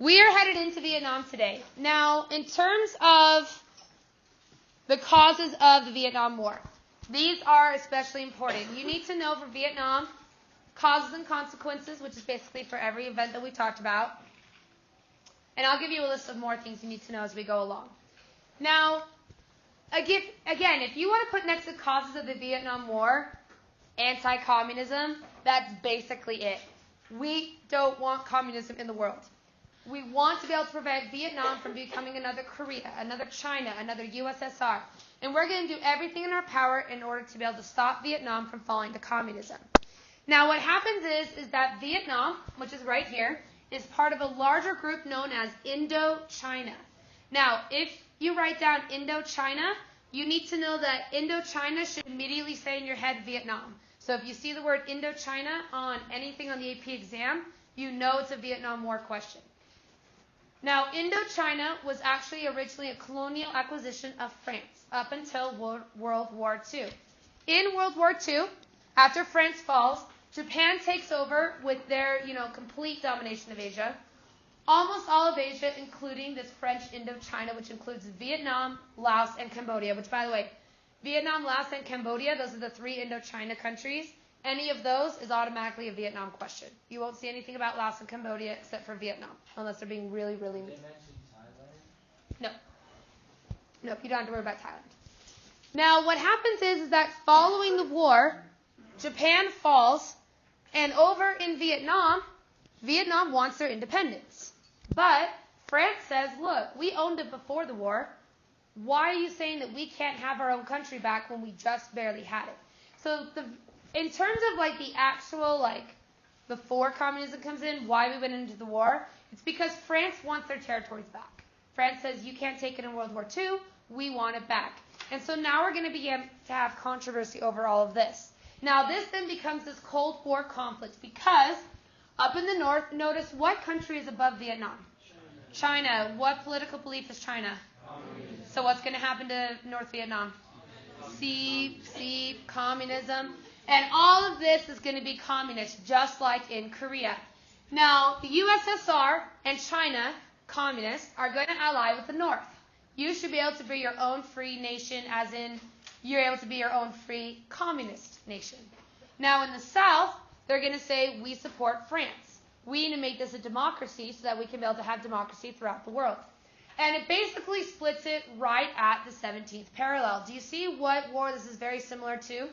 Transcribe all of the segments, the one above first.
We are headed into Vietnam today. Now, in terms of the causes of the Vietnam War, these are especially important. You need to know for Vietnam, causes and consequences, which is basically for every event that we talked about. And I'll give you a list of more things you need to know as we go along. Now, again, if you want to put next to causes of the Vietnam War, anti-communism, that's basically it. We don't want communism in the world. We want to be able to prevent Vietnam from becoming another Korea, another China, another USSR. And we're going to do everything in our power in order to be able to stop Vietnam from falling to communism. Now, what happens is that Vietnam, which is right here, is part of a larger group known as Indochina. Now, if you write down Indochina, you need to know that Indochina should immediately say in your head Vietnam. So if you see the word Indochina on anything on the AP exam, you know it's a Vietnam War question. Now, Indochina was actually originally a colonial acquisition of France up until World War II. In World War II, after France falls, Japan takes over with their, complete domination of Asia. Almost all of Asia, including this French Indochina, which includes Vietnam, Laos, and Cambodia, which, by the way, Vietnam, Laos, and Cambodia, those are the three Indochina countries. Any of those is automatically a Vietnam question. You won't see anything about Laos and Cambodia except for Vietnam, unless they're being really, really mean. Did they mention Thailand? No. Nope, you don't have to worry about Thailand. Now, what happens is that following the war, Japan falls, and over in Vietnam, Vietnam wants their independence. But France says, look, we owned it before the war. Why are you saying that we can't have our own country back when we just barely had it? So in terms of the actual, before communism comes in, why we went into the war, it's because France wants their territories back. France says, you can't take it in World War II, we want it back. And so now we're going to begin to have controversy over all of this. Now this then becomes this Cold War conflict because up in the north, notice what country is above Vietnam? China. What political belief is China? Communism. So what's going to happen to North Vietnam? Communism. And all of this is going to be communist, just like in Korea. Now, the USSR and China, communists, are going to ally with the North. You should be able to be your own free nation, as in you're able to be your own free communist nation. Now, in the South, they're going to say, we support France. We need to make this a democracy so that we can be able to have democracy throughout the world. And it basically splits it right at the 17th parallel. Do you see what war this is very similar to?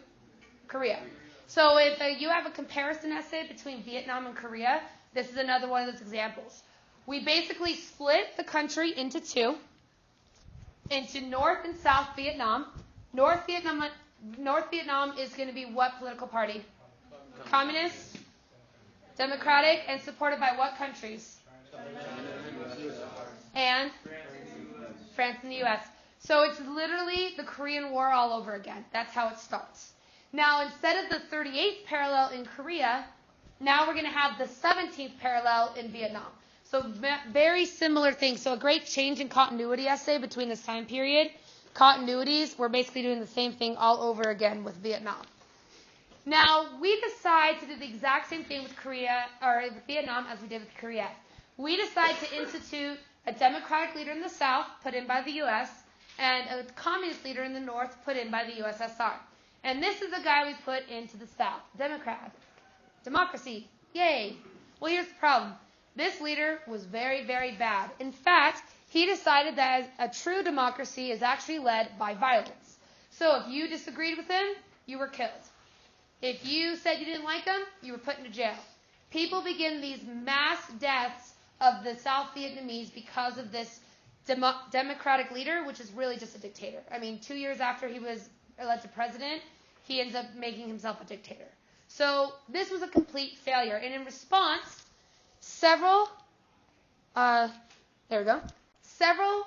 Korea. So if you have a comparison essay between Vietnam and Korea, this is another one of those examples. We basically split the country into two, into North and South Vietnam. North Vietnam is going to be what political party? Communist, democratic, and supported by what countries? And France and the U.S. So it's literally the Korean War all over again. That's how it starts. Now, instead of the 38th parallel in Korea, now we're going to have the 17th parallel in Vietnam. So very similar things. So a great change in continuity essay between this time period. Continuities, we're basically doing the same thing all over again with Vietnam. Now, we decide to do the exact same thing with with Vietnam as we did with Korea. We decide to institute a democratic leader in the South, put in by the U.S., and a communist leader in the North, put in by the USSR. And this is the guy we put into the South. Democracy. Yay. Well, here's the problem. This leader was very, very bad. In fact, he decided that a true democracy is actually led by violence. So if you disagreed with him, you were killed. If you said you didn't like him, you were put into jail. People begin these mass deaths of the South Vietnamese because of this democratic leader, which is really just a dictator. 2 years after he was elected president, he ends up making himself a dictator. So this was a complete failure. And in response, several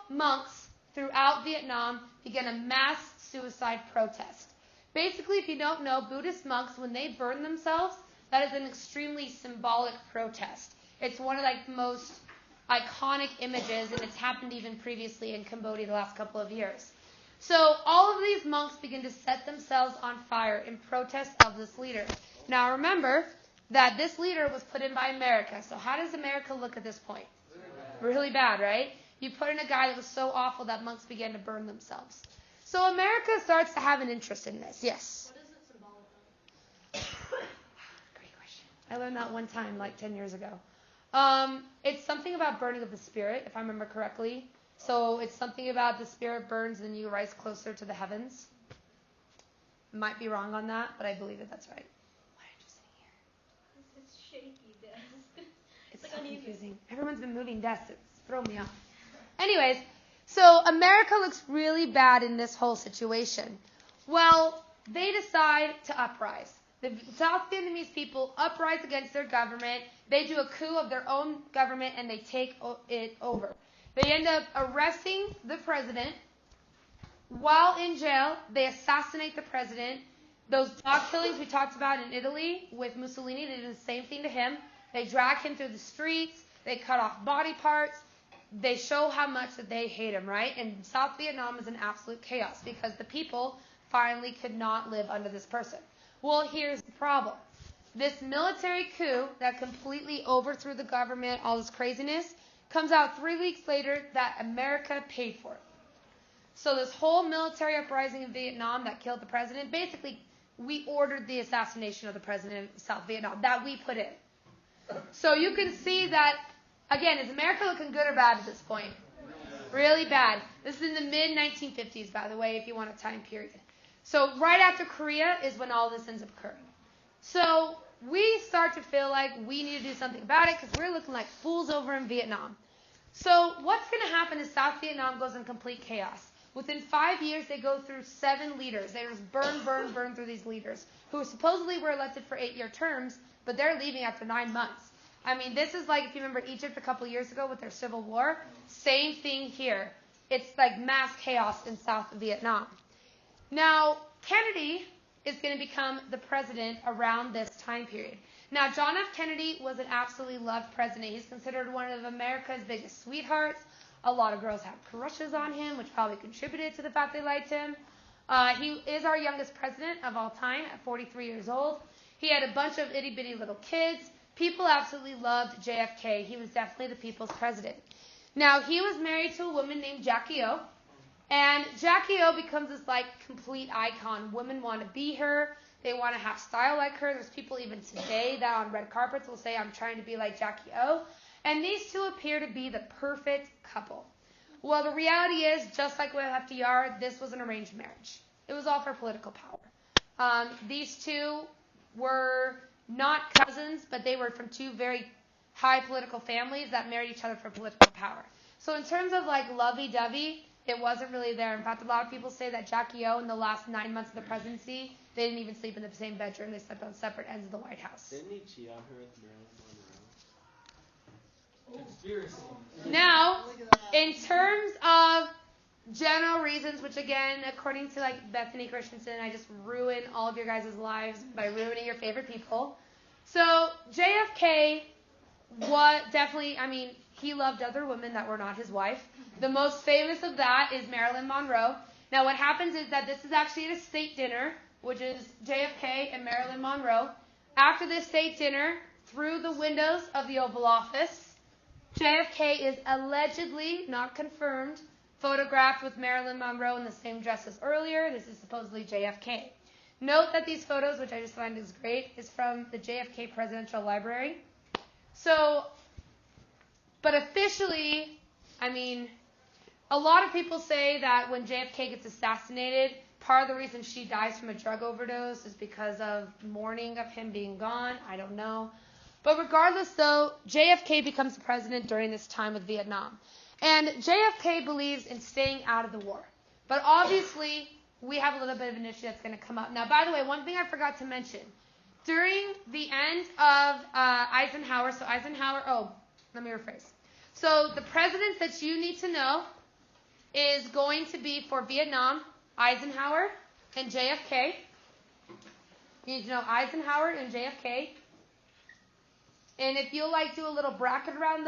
monks throughout Vietnam began a mass suicide protest. Basically, if you don't know, Buddhist monks, when they burn themselves, that is an extremely symbolic protest. It's one of the most iconic images, and it's happened even previously in Cambodia the last couple of years. So all of these monks begin to set themselves on fire in protest of this leader. Now remember that this leader was put in by America. So how does America look at this point? Really bad, right? You put in a guy that was so awful that monks began to burn themselves. So America starts to have an interest in this. Yes? What is it symbolic of? Great question. I learned that one time, like 10 years ago. It's something about burning of the spirit, if I remember correctly. So it's something about the spirit burns and you rise closer to the heavens. Might be wrong on that, but I believe that that's right. Why aren't you sitting here? It's shaky desk. It's like so uneven. confusing. Everyone's been moving desks. It's thrown me off. Anyways, so America looks really bad in this whole situation. Well, they decide to uprise. The South Vietnamese people uprise against their government. They do a coup of their own government and they take it over. They end up arresting the president. While in jail, they assassinate the president. Those dog killings we talked about in Italy with Mussolini, they did the same thing to him. They drag him through the streets. They cut off body parts. They show how much that they hate him, right? And South Vietnam is an absolute chaos because the people finally could not live under this person. Well, here's the problem. This military coup that completely overthrew the government, all this craziness, comes out 3 weeks later that America paid for it. So this whole military uprising in Vietnam that killed the president, basically, we ordered the assassination of the president of South Vietnam that we put in. So you can see that, again, is America looking good or bad at this point? Really bad. This is in the mid-1950s, by the way, if you want a time period. So right after Korea is when all this ends up occurring. So we start to feel like we need to do something about it because we're looking like fools over in Vietnam. So what's going to happen is South Vietnam goes in complete chaos. Within 5 years, they go through 7 leaders. They just burn through these leaders who supposedly were elected for 8-year terms, but they're leaving after 9 months. I mean, this is like, if you remember Egypt a couple years ago with their civil war, same thing here. It's like mass chaos in South Vietnam. Now, Kennedy is going to become the president around this time period. Now, John F. Kennedy was an absolutely loved president. He's considered one of America's biggest sweethearts. A lot of girls have crushes on him, which probably contributed to the fact they liked him. He is our youngest president of all time at 43 years old. He had a bunch of itty-bitty little kids. People absolutely loved JFK. He was definitely the people's president. Now, he was married to a woman named Jackie O. And Jackie O becomes this, like, complete icon. Women want to be her. They want to have style like her. There's people even today that on red carpets will say, I'm trying to be like Jackie O. And these two appear to be the perfect couple. Well, the reality is, just like with FDR, this was an arranged marriage. It was all for political power. These two were not cousins, but they were from two very high political families that married each other for political power. So in terms of like lovey-dovey, it wasn't really there. In fact, a lot of people say that Jackie O, in the last 9 months of the presidency, they didn't even sleep in the same bedroom. They slept on separate ends of the White House. Didn't he cheat on her with Marilyn Monroe? Conspiracy. Now, in terms of general reasons, which again, according to like Bethany Christensen, I just ruin all of your guys' lives by ruining your favorite people. So JFK, he loved other women that were not his wife. The most famous of that is Marilyn Monroe. Now what happens is that this is actually at a state dinner, which is JFK and Marilyn Monroe. After this state dinner, through the windows of the Oval Office, JFK is allegedly, not confirmed, photographed with Marilyn Monroe in the same dress as earlier. This is supposedly JFK. Note that these photos, which I just find is great, is from the JFK Presidential Library. So, but officially, a lot of people say that when JFK gets assassinated, part of the reason she dies from a drug overdose is because of mourning of him being gone. I don't know. But regardless, though, JFK becomes the president during this time with Vietnam. And JFK believes in staying out of the war. But obviously, we have a little bit of an issue that's going to come up. Now, by the way, one thing I forgot to mention. During the end of Eisenhower, let me rephrase. So the presidents that you need to know is going to be for Vietnam, Eisenhower and JFK. You need to know Eisenhower and JFK. And if you'll do a little bracket around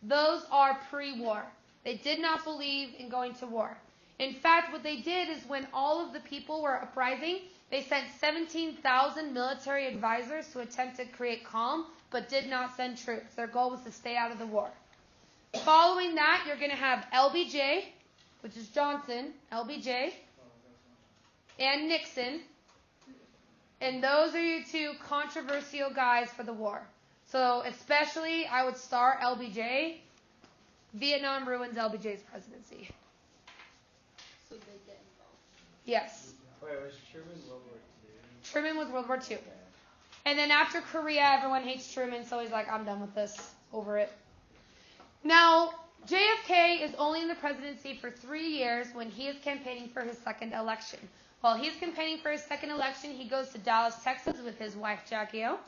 those are pre-war. They did not believe in going to war. In fact, what they did is when all of the people were uprising, they sent 17,000 military advisors to attempt to create calm, but did not send troops. Their goal was to stay out of the war. Following that, you're going to have LBJ, which is Johnson, LBJ, and Nixon. And those are your two controversial guys for the war. So especially, I would start LBJ. Vietnam ruins LBJ's presidency. So they get involved. Yes. Wait, was Truman World War II? Truman was World War II. And then after Korea, everyone hates Truman, so he's like, I'm done with this. Over it. Now, JFK is only in the presidency for 3 years when he is campaigning for his second election. While he's campaigning for his second election, he goes to Dallas, Texas with his wife, Jackie O.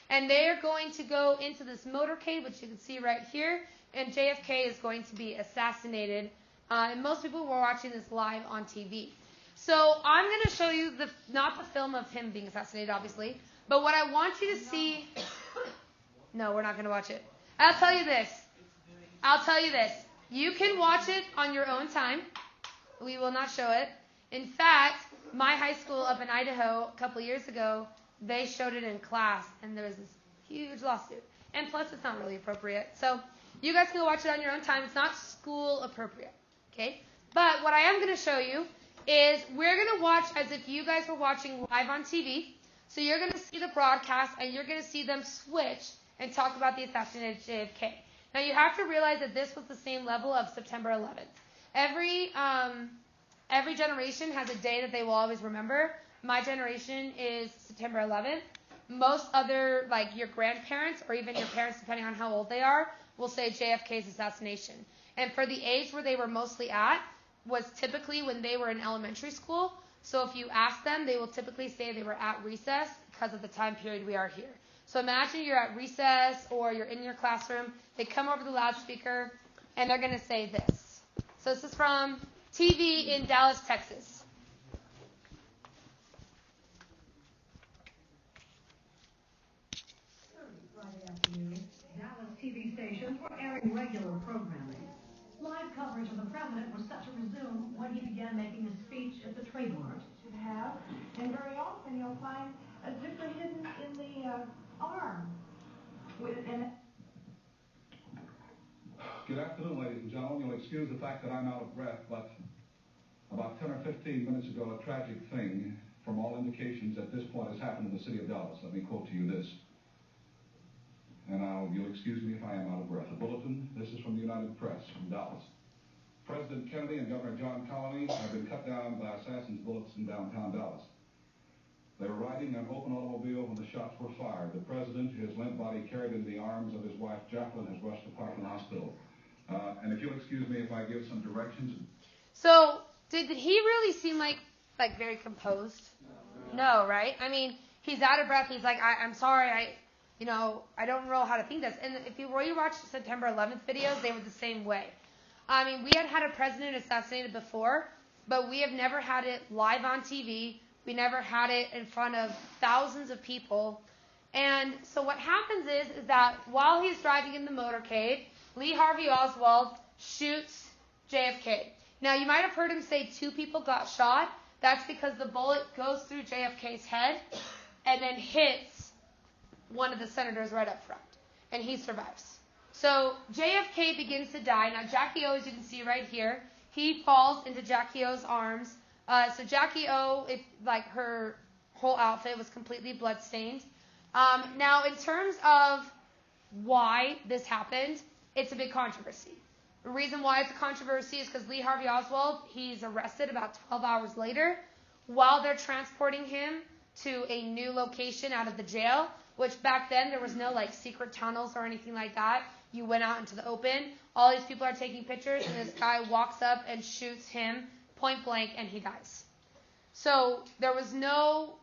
And they are going to go into this motorcade, which you can see right here. And JFK is going to be assassinated. And most people were watching this live on TV. So I'm going to show you, not the film of him being assassinated, obviously. But what I want you to see... No, we're not going to watch it. I'll tell you this. You can watch it on your own time. We will not show it. In fact, my high school up in Idaho a couple years ago, they showed it in class, and there was this huge lawsuit. And plus, it's not really appropriate. So you guys can go watch it on your own time. It's not school appropriate. Okay? But what I am going to show you is we're going to watch as if you guys were watching live on TV. So you're going to see the broadcast, and you're going to see them switch and talk about the assassinated JFK. Now, you have to realize that this was the same level of September 11th. Every generation has a day that they will always remember. My generation is September 11th. Most other, like your grandparents or even your parents, depending on how old they are, will say JFK's assassination. And for the age where they were mostly at was typically when they were in elementary school. So if you ask them, they will typically say they were at recess because of the time period we are here. So imagine you're at recess or you're in your classroom. They come over the loudspeaker and they're going to say this. So this is from TV in Dallas, Texas. Friday afternoon, Dallas TV stations were airing regular programming. Live coverage of the president was set to resume when he began making a speech at the Trade Mart. And very often you'll find a zipper hidden in the arm. Good afternoon, ladies and gentlemen. You'll excuse the fact that I'm out of breath, but about 10 or 15 minutes ago, a tragic thing, from all indications at this point, has happened in the city of Dallas. Let me quote to you this. And now, you'll excuse me if I am out of breath. A bulletin. This is from the United Press from Dallas. President Kennedy and Governor John Connally have been cut down by assassins' bullets in downtown Dallas. They were riding an open automobile when the shots were fired. The president, his limp body carried into the arms of his wife, Jacqueline, has rushed to Parkland Hospital. And if you'll excuse me if I give some directions. So, did he really seem like very composed? No, right? I mean, he's out of breath. He's like, I'm sorry, I don't know how to think this. And if you watch September 11th videos, they were the same way. I mean, we had a president assassinated before, but we have never had it live on TV. We never had it in front of thousands of people. And so what happens is that while he's driving in the motorcade, Lee Harvey Oswald shoots JFK. Now, you might have heard him say 2 people got shot. That's because the bullet goes through JFK's head and then hits one of the senators right up front. And he survives. So JFK begins to die. Now, Jackie O, as you can see right here, he falls into Jackie O's arms. So Jackie O, her whole outfit was completely bloodstained. Now, in terms of why this happened, it's a big controversy. The reason why it's a controversy is because Lee Harvey Oswald, he's arrested about 12 hours later while they're transporting him to a new location out of the jail, which back then there was no secret tunnels or anything like that. You went out into the open. All these people are taking pictures, and this guy walks up and shoots him point blank, and he dies. So there was no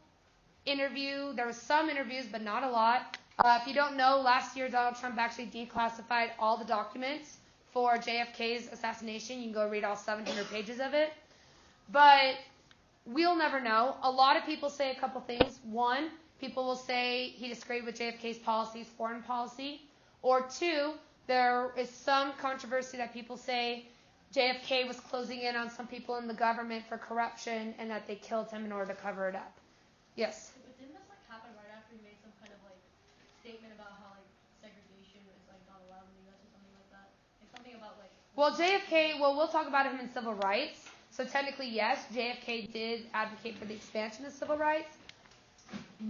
interview. There was some interviews, but not a lot. If you don't know, last year Donald Trump actually declassified all the documents for JFK's assassination. You can go read all 700 pages of it. But we'll never know. A lot of people say a couple things. One, people will say he disagreed with JFK's policies, foreign policy. Or 2, there is some controversy that people say JFK was closing in on some people in the government for corruption and that they killed him in order to cover it up. Yes? But didn't this happen right after he made some kind of statement about how segregation is not allowed in the U.S. or something like that? Something about Well, JFK, we'll talk about him in civil rights. So technically, yes, JFK did advocate for the expansion of civil rights.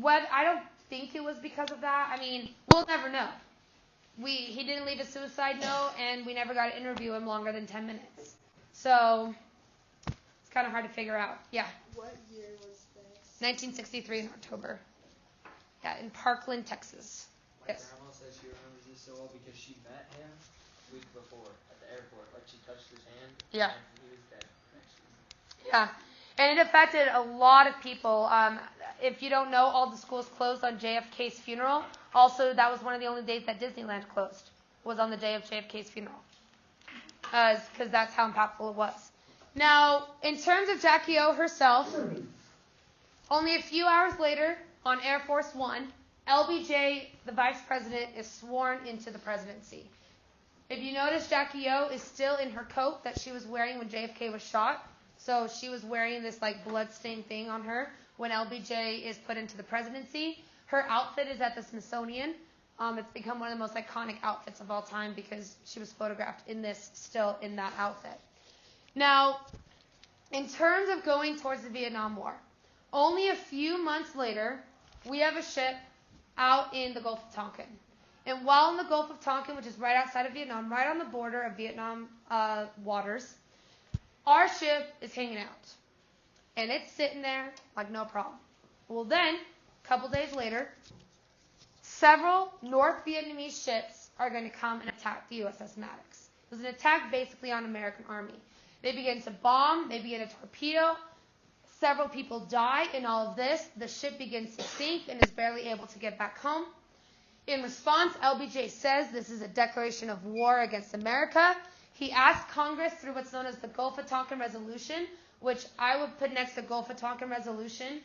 I don't think it was because of that. I mean, we'll never know. He didn't leave a suicide note, and we never got to interview him longer than 10 minutes. So it's kind of hard to figure out. Yeah. What year was this? 1963 in October. Yeah, in Parkland, Texas. My Yes. grandma says she remembers this so well because she met him the week before at the airport. Like, she touched his hand. Yeah. And he was dead. Yeah. And it affected a lot of people. If you don't know, all the schools closed on JFK's funeral. Also, that was one of the only days that Disneyland closed, was on the day of JFK's funeral. Because that's how impactful it was. Now, in terms of Jackie O herself, only a few hours later, on Air Force One, LBJ, the vice president, is sworn into the presidency. If you notice, Jackie O is still in her coat that she was wearing when JFK was shot. So she was wearing this like blood-stained thing on her when LBJ is put into the presidency. Her outfit is at the Smithsonian. It's become one of the most iconic outfits of all time because she was photographed still in that outfit. Now, in terms of going towards the Vietnam War, only a few months later, we have a ship out in the Gulf of Tonkin. And while in the Gulf of Tonkin, which is right outside of Vietnam, right on the border of Vietnam waters, our ship is hanging out. And it's sitting there like no problem. Well then, a couple days later, several North Vietnamese ships are going to come and attack the USS Maddox. It was an attack basically on American Army. They begin to bomb, they begin to torpedo. Several people die in all of this. The ship begins to sink and is barely able to get back home. In response, LBJ says this is a declaration of war against America. He asked Congress through what's known as the Gulf of Tonkin Resolution, which I would put next to Gulf of Tonkin Resolution,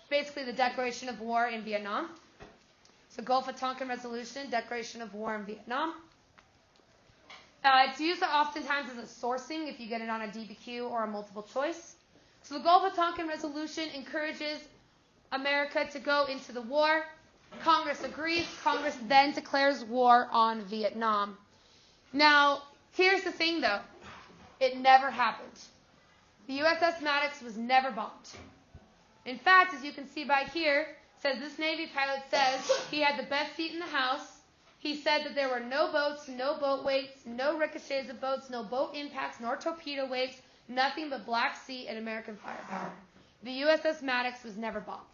basically the declaration of war in Vietnam. So Gulf of Tonkin Resolution, declaration of war in Vietnam. It's used oftentimes as a sourcing if you get it on a DBQ or a multiple choice. So the Gulf of Tonkin Resolution encourages America to go into the war. Congress agrees. Congress then declares war on Vietnam. Now, here's the thing, though. It never happened. The USS Maddox was never bombed. In fact, as you can see by here, says this Navy pilot says he had the best seat in the house. He said that there were no boats, no boat wakes, no ricochets of boats, no boat impacts, nor torpedo wakes, nothing but Black Sea and American firepower. The USS Maddox was never bombed.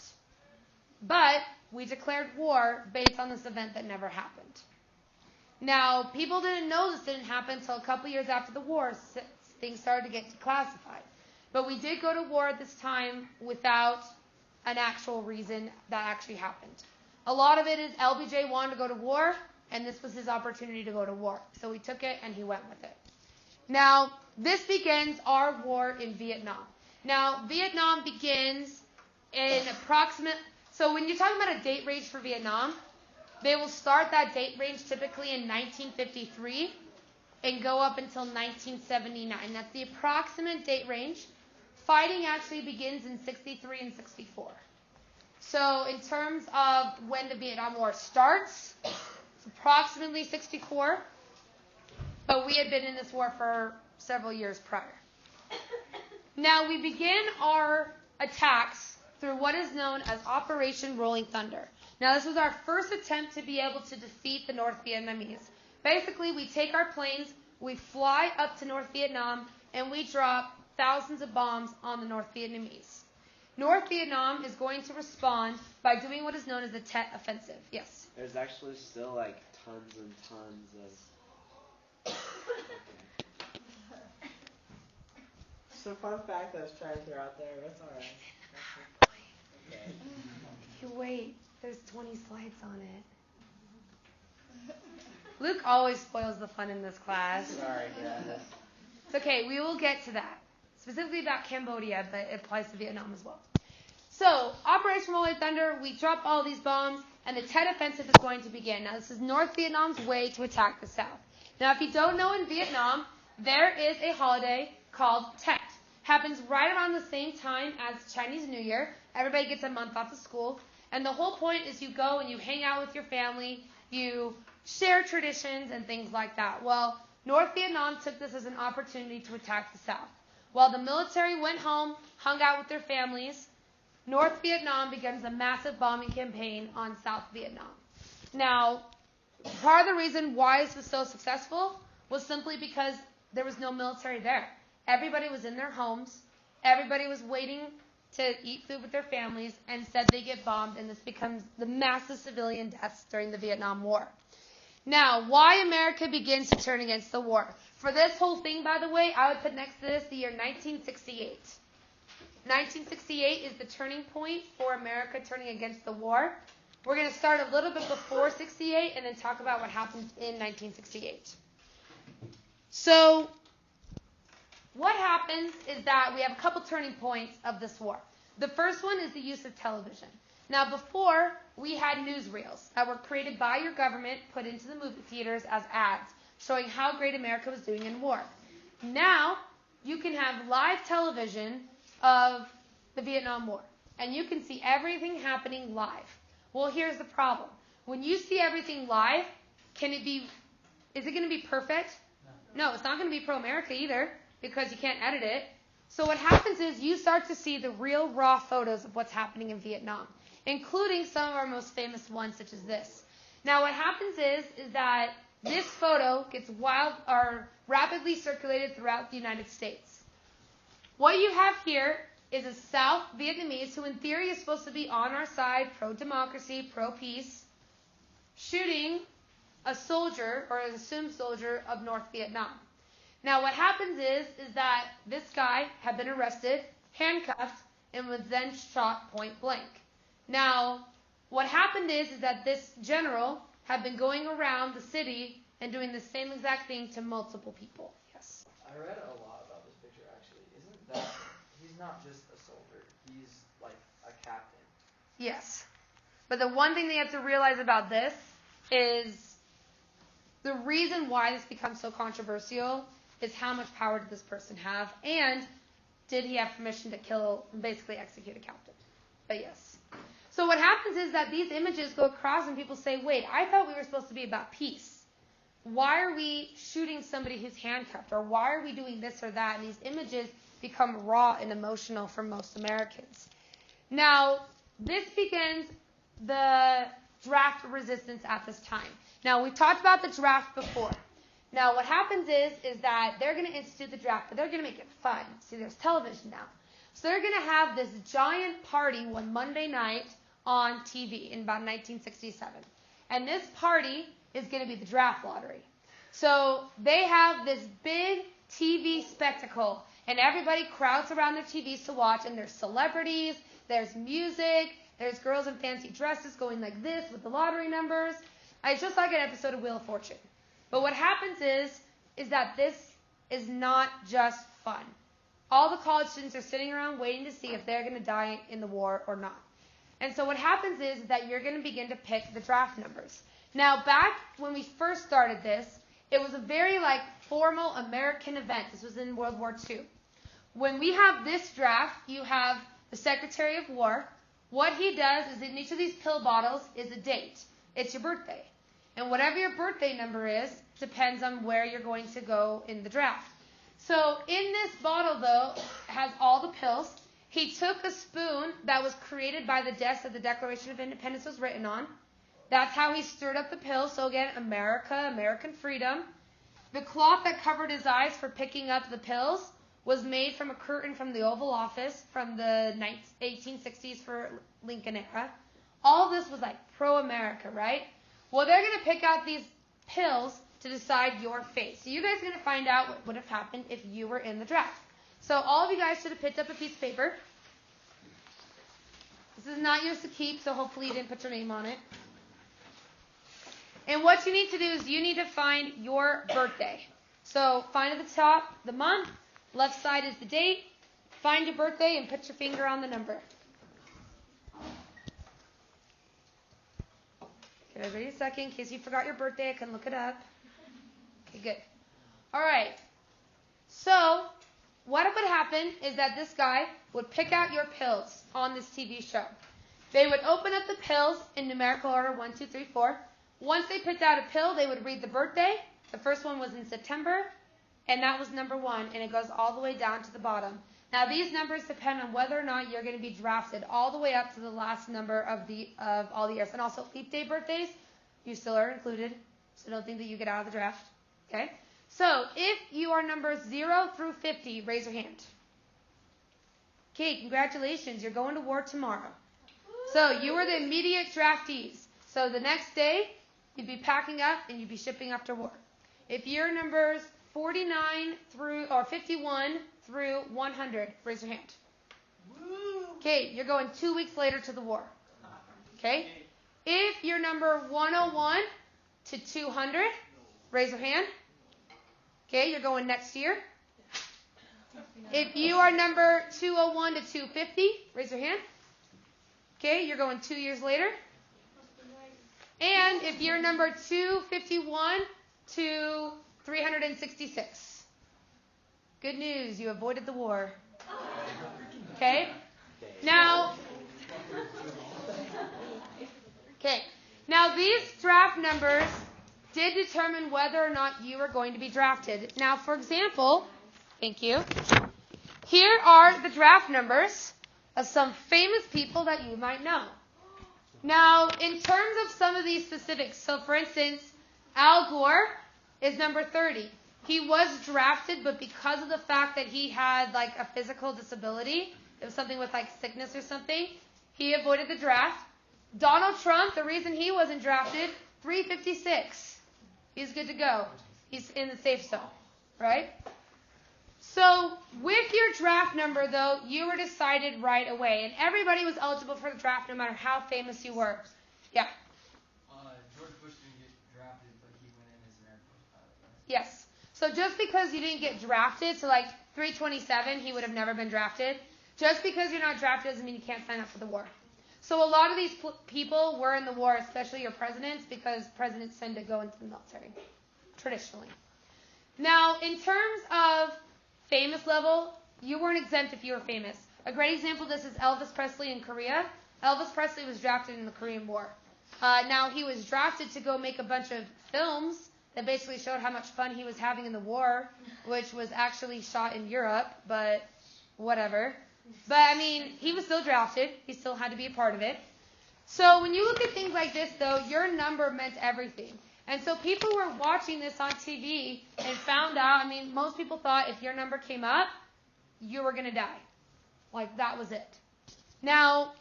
But we declared war based on this event that never happened. Now, people didn't know this didn't happen until a couple years after the war. Things started to get declassified. But we did go to war at this time without an actual reason that actually happened. A lot of it is LBJ wanted to go to war, and this was his opportunity to go to war. So he took it, and he went with it. Now, this begins our war in Vietnam. Now, Vietnam begins in so when you're talking about a date range for Vietnam, they will start that date range typically in 1953 and go up until 1979. That's the approximate date range. Fighting actually begins in 63 and 64. So in terms of when the Vietnam War starts, it's approximately 64. But we had been in this war for several years prior. Now we begin our attacks through what is known as Operation Rolling Thunder. Now this was our first attempt to be able to defeat the North Vietnamese. Basically, we take our planes, we fly up to North Vietnam, and we drop thousands of bombs on the North Vietnamese. North Vietnam is going to respond by doing what is known as the Tet Offensive. Yes? There's actually still like tons and tons of... It's a fun fact I was trying to throw out there. That's alright. Okay. Hey, wait. There's 20 slides on it. Luke always spoils the fun in this class. Sorry, guys. It's okay. We will get to that. Specifically about Cambodia, but it applies to Vietnam as well. So, Operation Rolling Thunder, we drop all these bombs, and the Tet Offensive is going to begin. Now, this is North Vietnam's way to attack the South. Now, if you don't know, in Vietnam, there is a holiday called Tet. Happens right around the same time as Chinese New Year. Everybody gets a month off of school. And the whole point is you go and you hang out with your family, you share traditions and things like that. Well, North Vietnam took this as an opportunity to attack the South. While the military went home, hung out with their families, North Vietnam begins a massive bombing campaign on South Vietnam. Now, part of the reason why this was so successful was simply because there was no military there. Everybody was in their homes. Everybody was waiting to eat food with their families, and instead they get bombed, and this becomes the massive civilian deaths during the Vietnam War. Now, why America begins to turn against the war. For this whole thing, by the way, I would put next to this the year 1968. 1968 is the turning point for America turning against the war. We're going to start a little bit before 68 and then talk about what happened in 1968. So, what happens is that we have a couple turning points of this war. The first one is the use of television. Now, before, we had newsreels that were created by your government, put into the movie theaters as ads, showing how great America was doing in war. Now, you can have live television of the Vietnam War, and you can see everything happening live. Well, here's the problem. When you see everything live, is it going to be perfect? No, it's not going to be pro-America either, because you can't edit it. So what happens is you start to see the real raw photos of what's happening in Vietnam, including some of our most famous ones, such as this. Now, what happens is that this photo gets rapidly circulated throughout the United States. What you have here is a South Vietnamese who in theory is supposed to be on our side, pro-democracy, pro-peace, shooting a soldier, or an assumed soldier, of North Vietnam. Now what happens is that this guy had been arrested, handcuffed, and was then shot point blank. Now, what happened is that this general had been going around the city and doing the same exact thing to multiple people. Yes? I read a lot about this picture, actually. Isn't that, he's not just a soldier, he's like a captain. Yes. But the one thing they have to realize about this is the reason why this becomes so controversial is how much power did this person have, and did he have permission to kill and basically execute a captain? But yes. So what happens is that these images go across and people say, wait, I thought we were supposed to be about peace. Why are we shooting somebody who's handcuffed? Or why are we doing this or that? And these images become raw and emotional for most Americans. Now, this begins the draft resistance at this time. Now, we've talked about the draft before. Now, what happens is that they're going to institute the draft, but they're going to make it fun. See, there's television now. So they're going to have this giant party one Monday night on TV in about 1967. And this party is going to be the draft lottery. So they have this big TV spectacle, and everybody crowds around their TVs to watch, and there's celebrities, there's music, there's girls in fancy dresses going like this with the lottery numbers. It's just like an episode of Wheel of Fortune. But what happens is that this is not just fun. All the college students are sitting around waiting to see if they're going to die in the war or not. And so what happens is that you're going to begin to pick the draft numbers. Now, back when we first started this, it was a very formal American event. This was in World War II. When we have this draft, you have the Secretary of War. What he does is in each of these pill bottles is a date. It's your birthday. And whatever your birthday number is depends on where you're going to go in the draft. So in this bottle, though, has all the pills. He took a spoon that was created by the desk that the Declaration of Independence was written on. That's how he stirred up the pills. So again, America, American freedom. The cloth that covered his eyes for picking up the pills was made from a curtain from the Oval Office from the 1860s for Lincoln era. All this was pro-America, right? Well, they're going to pick out these pills to decide your fate. So you guys are going to find out what would have happened if you were in the draft. So all of you guys should have picked up a piece of paper. This is not yours to keep, so hopefully you didn't put your name on it. And what you need to do is you need to find your birthday. So find at the top the month, left side is the date. Find your birthday and put your finger on the number. Give everybody a second in case you forgot your birthday. I can look it up. Okay, good. All right. So what would happen is that this guy would pick out your pills on this TV show. They would open up the pills in numerical order 1, 2, 3, 4. Once they picked out a pill, they would read the birthday, The first one was in September, and that was number 1, and it goes all the way down to the bottom. Now, these numbers depend on whether or not you're going to be drafted all the way up to the last number of all the years. And also, leap day birthdays, you still are included, so don't think that you get out of the draft. Okay? So, if you are numbers 0 through 50, raise your hand. Okay, congratulations. You're going to war tomorrow. So, you are the immediate draftees. So, the next day, you'd be packing up and you'd be shipping off to war. If you're numbers 49 through, or 51 through 100, raise your hand. Okay, you're going 2 weeks later to the war. Okay? If you're number 101 to 200, raise your hand. Okay, you're going next year. If you are number 201 to 250, raise your hand. Okay, you're going 2 years later. And if you're number 251 to 366, good news, you avoided the war. Okay? Now, these draft numbers did determine whether or not you were going to be drafted. Now, for example, thank you. Here are the draft numbers of some famous people that you might know. Now, in terms of some of these specifics, so for instance, Al Gore is number 30. He was drafted, but because of the fact that he had like a physical disability, it was something with like sickness or something, he avoided the draft. Donald Trump, the reason he wasn't drafted, 356. He's good to go. He's in the safe zone, right? So with your draft number, though, you were decided right away, and everybody was eligible for the draft no matter how famous you were. Yeah. George Bush didn't get drafted, but he went in as an Air Force pilot, right? Yes. So just because you didn't get drafted, so like 327, he would have never been drafted. Just because you're not drafted doesn't mean you can't sign up for the war. So a lot of these people were in the war, especially your presidents, because presidents tend to go into the military, traditionally. Now, in terms of famous level, you weren't exempt if you were famous. A great example of this is Elvis Presley in Korea. Elvis Presley was drafted in the Korean War. Now, he was drafted to go make a bunch of films that basically showed how much fun he was having in the war, which was actually shot in Europe, but whatever. But, I mean, he was still drafted. He still had to be a part of it. So when you look at things like this, though, your number meant everything. And so people were watching this on TV and found out, I mean, most people thought if your number came up, you were going to die. Like, that was it. Now,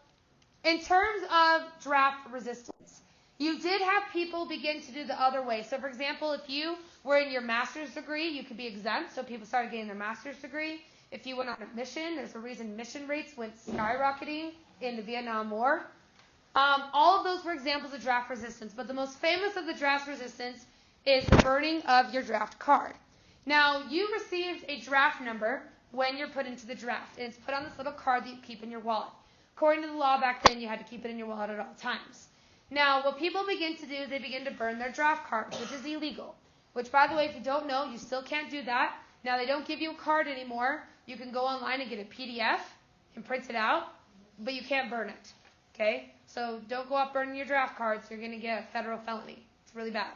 in terms of draft resistance, you did have people begin to do the other way. So, for example, if you were in your master's degree, you could be exempt. So people started getting their master's degree. If you went on a mission, there's a reason mission rates went skyrocketing in the Vietnam War. All of those were examples of draft resistance, but the most famous of the draft resistance is the burning of your draft card. Now, you received a draft number when you're put into the draft, and it's put on this little card that you keep in your wallet. According to the law back then, you had to keep it in your wallet at all times. Now, what people begin to do is they begin to burn their draft cards, which is illegal. Which, by the way, if you don't know, you still can't do that. Now, they don't give you a card anymore. You can go online and get a PDF and print it out, but you can't burn it. Okay? So don't go out burning your draft cards. You're going to get a federal felony. It's really bad.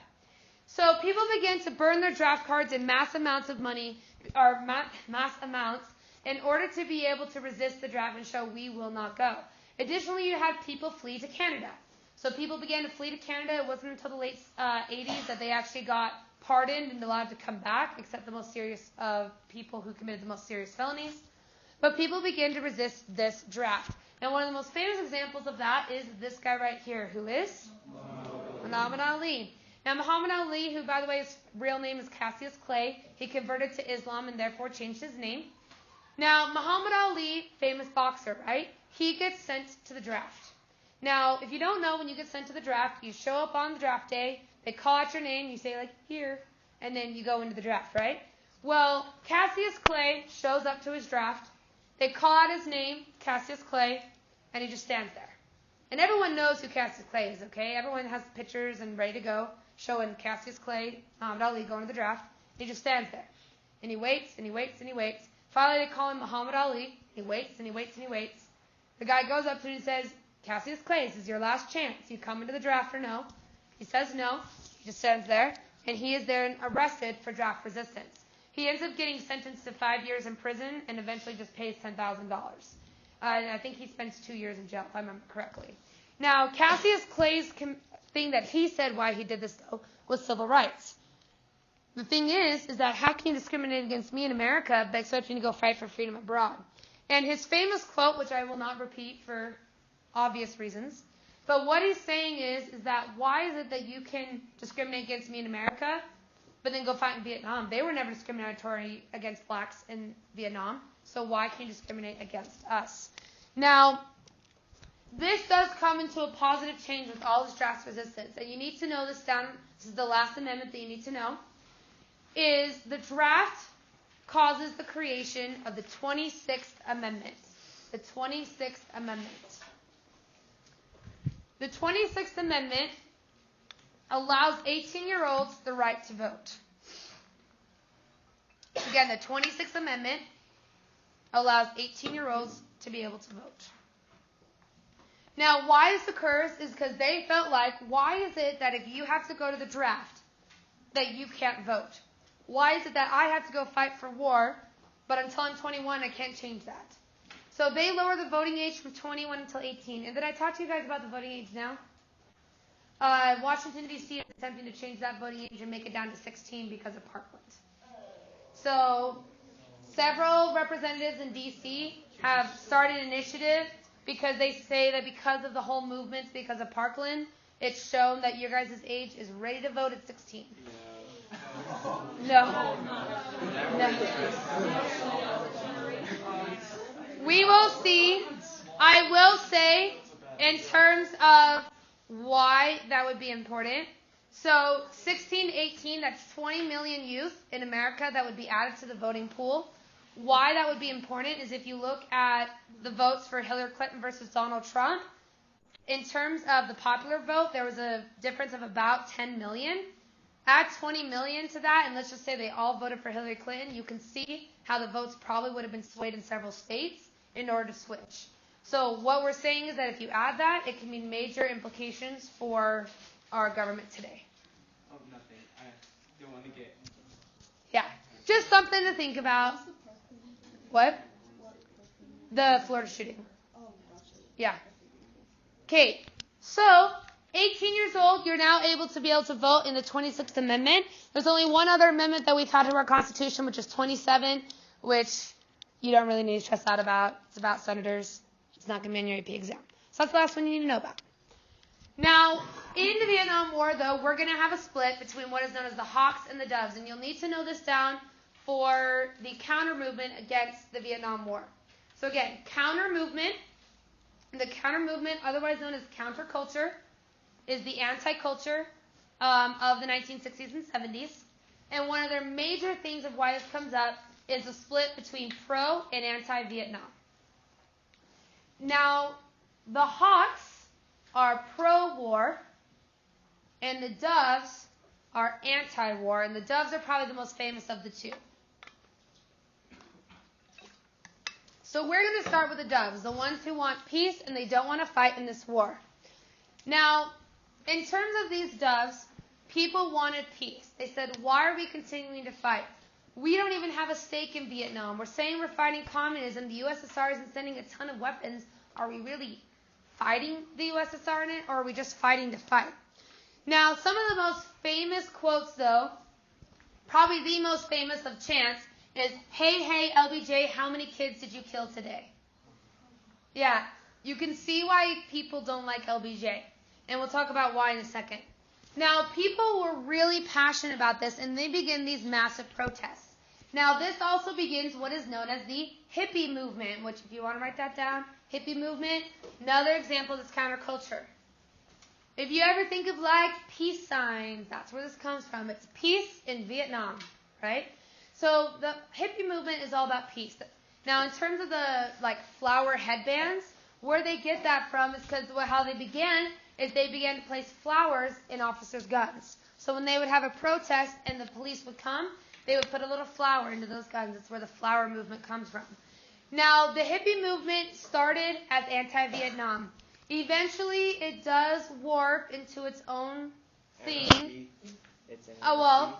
So people begin to burn their draft cards in mass amounts of money, or mass amounts, in order to be able to resist the draft and show we will not go. Additionally, you had people flee to Canada. So people began to flee to Canada. It wasn't until the late 80s that they actually got pardoned and allowed to come back, except the most serious people who committed the most serious felonies. But people began to resist this draft. And one of the most famous examples of that is this guy right here, who is Muhammad Ali. Now, Muhammad Ali, who, by the way, his real name is Cassius Clay, he converted to Islam and therefore changed his name. Now, Muhammad Ali, famous boxer, right? He gets sent to the draft. Now, if you don't know, when you get sent to the draft, you show up on the draft day, they call out your name, you say, like, here, and then you go into the draft, right? Well, Cassius Clay shows up to his draft. They call out his name, Cassius Clay, and he just stands there. And everyone knows who Cassius Clay is, okay? Everyone has pictures and ready to go, showing Cassius Clay, Muhammad Ali going to the draft. He just stands there. And he waits, and he waits, and he waits. Finally, they call him Muhammad Ali. He waits, and he waits, and he waits. The guy goes up to him and says, Cassius Clay, this is your last chance. You come into the draft or no? He says no. He just stands there. and he is then arrested for draft resistance. He ends up getting sentenced to 5 years in prison and eventually just pays $10,000. And I think he spends 2 years in jail, if I remember correctly. Now, Cassius Clay's thing that he said why he did this, though, was civil rights. The thing is that how can you discriminate against me in America but expect me to go fight for freedom abroad? And his famous quote, which I will not repeat for obvious reasons, but what he's saying is that why is it that you can discriminate against me in America, but then go fight in Vietnam? They were never discriminatory against blacks in Vietnam, so why can't you discriminate against us? Now, this does come into a positive change with all this draft resistance, and you need to know this down. This is the last amendment that you need to know, is the draft causes the creation of the 26th Amendment. The 26th Amendment. The 26th Amendment allows 18-year-olds the right to vote. Again, the 26th Amendment allows 18-year-olds to be able to vote. Now, why this occurs is because they felt like, why is it that if you have to go to the draft, that you can't vote? Why is it that I have to go fight for war, but until I'm 21, I can't change that? So they lower the voting age from 21 until 18. And did I talk to you guys about the voting age now? Washington, D.C. is attempting to change that voting age and make it down to 16 because of Parkland. So several representatives in D.C. have started an initiative because they say that because of the whole movements, because of Parkland, it's shown that your guys' age is ready to vote at 16. No. We will see. I will say, in terms of why that would be important. So 16 to 18, that's 20 million youth in America that would be added to the voting pool. Why that would be important is if you look at the votes for Hillary Clinton versus Donald Trump, in terms of the popular vote, there was a difference of about 10 million. Add 20 million to that, and let's just say they all voted for Hillary Clinton, you can see how the votes probably would have been swayed in several states in order to switch. So what we're saying is that if you add that, it can mean major implications for our government today. Oh, nothing. I don't want to get... Yeah, just something to think about. What? The Florida shooting. Yeah. Okay, so 18 years old, you're now able to vote in the 26th Amendment. There's only one other amendment that we've had to our Constitution, which is 27, which you don't really need to stress out about. It's about senators. It's not going to be on your AP exam. So that's the last one you need to know about. Now, in the Vietnam War, though, we're going to have a split between what is known as the Hawks and the Doves, and you'll need to know this down for the counter movement against the Vietnam War. So again, counter movement, the counter movement, otherwise known as counterculture, is the anti-culture of the 1960s and 70s. And one of their major things of why this comes up is a split between pro and anti-Vietnam. Now, the Hawks are pro-war, and the Doves are anti-war, and the Doves are probably the most famous of the two. So we're going to start with the Doves, the ones who want peace and they don't want to fight in this war. Now, in terms of these Doves, people wanted peace. They said, why are we continuing to fight? We don't even have a stake in Vietnam. We're saying we're fighting communism. The USSR isn't sending a ton of weapons. Are we really fighting the USSR in it, or are we just fighting to fight? Now, some of the most famous quotes, though, probably the most famous of chants, is, hey, hey, LBJ, how many kids did you kill today? Yeah, you can see why people don't like LBJ. And we'll talk about why in a second. Now, people were really passionate about this, and they begin these massive protests. Now, this also begins what is known as the Hippie Movement, which, if you want to write that down, Hippie Movement, another example of this counterculture. If you ever think of, like, peace signs, that's where this comes from. It's peace in Vietnam, right? So the hippie movement is all about peace. Now, in terms of the, like, flower headbands, where they get that from is because how they began is they began to place flowers in officers' guns. So when they would have a protest and the police would come, they would put a little flower into those guns. That's where the flower movement comes from. Now, the hippie movement started as anti-Vietnam. Eventually, it does warp into its own thing. it's anarchy.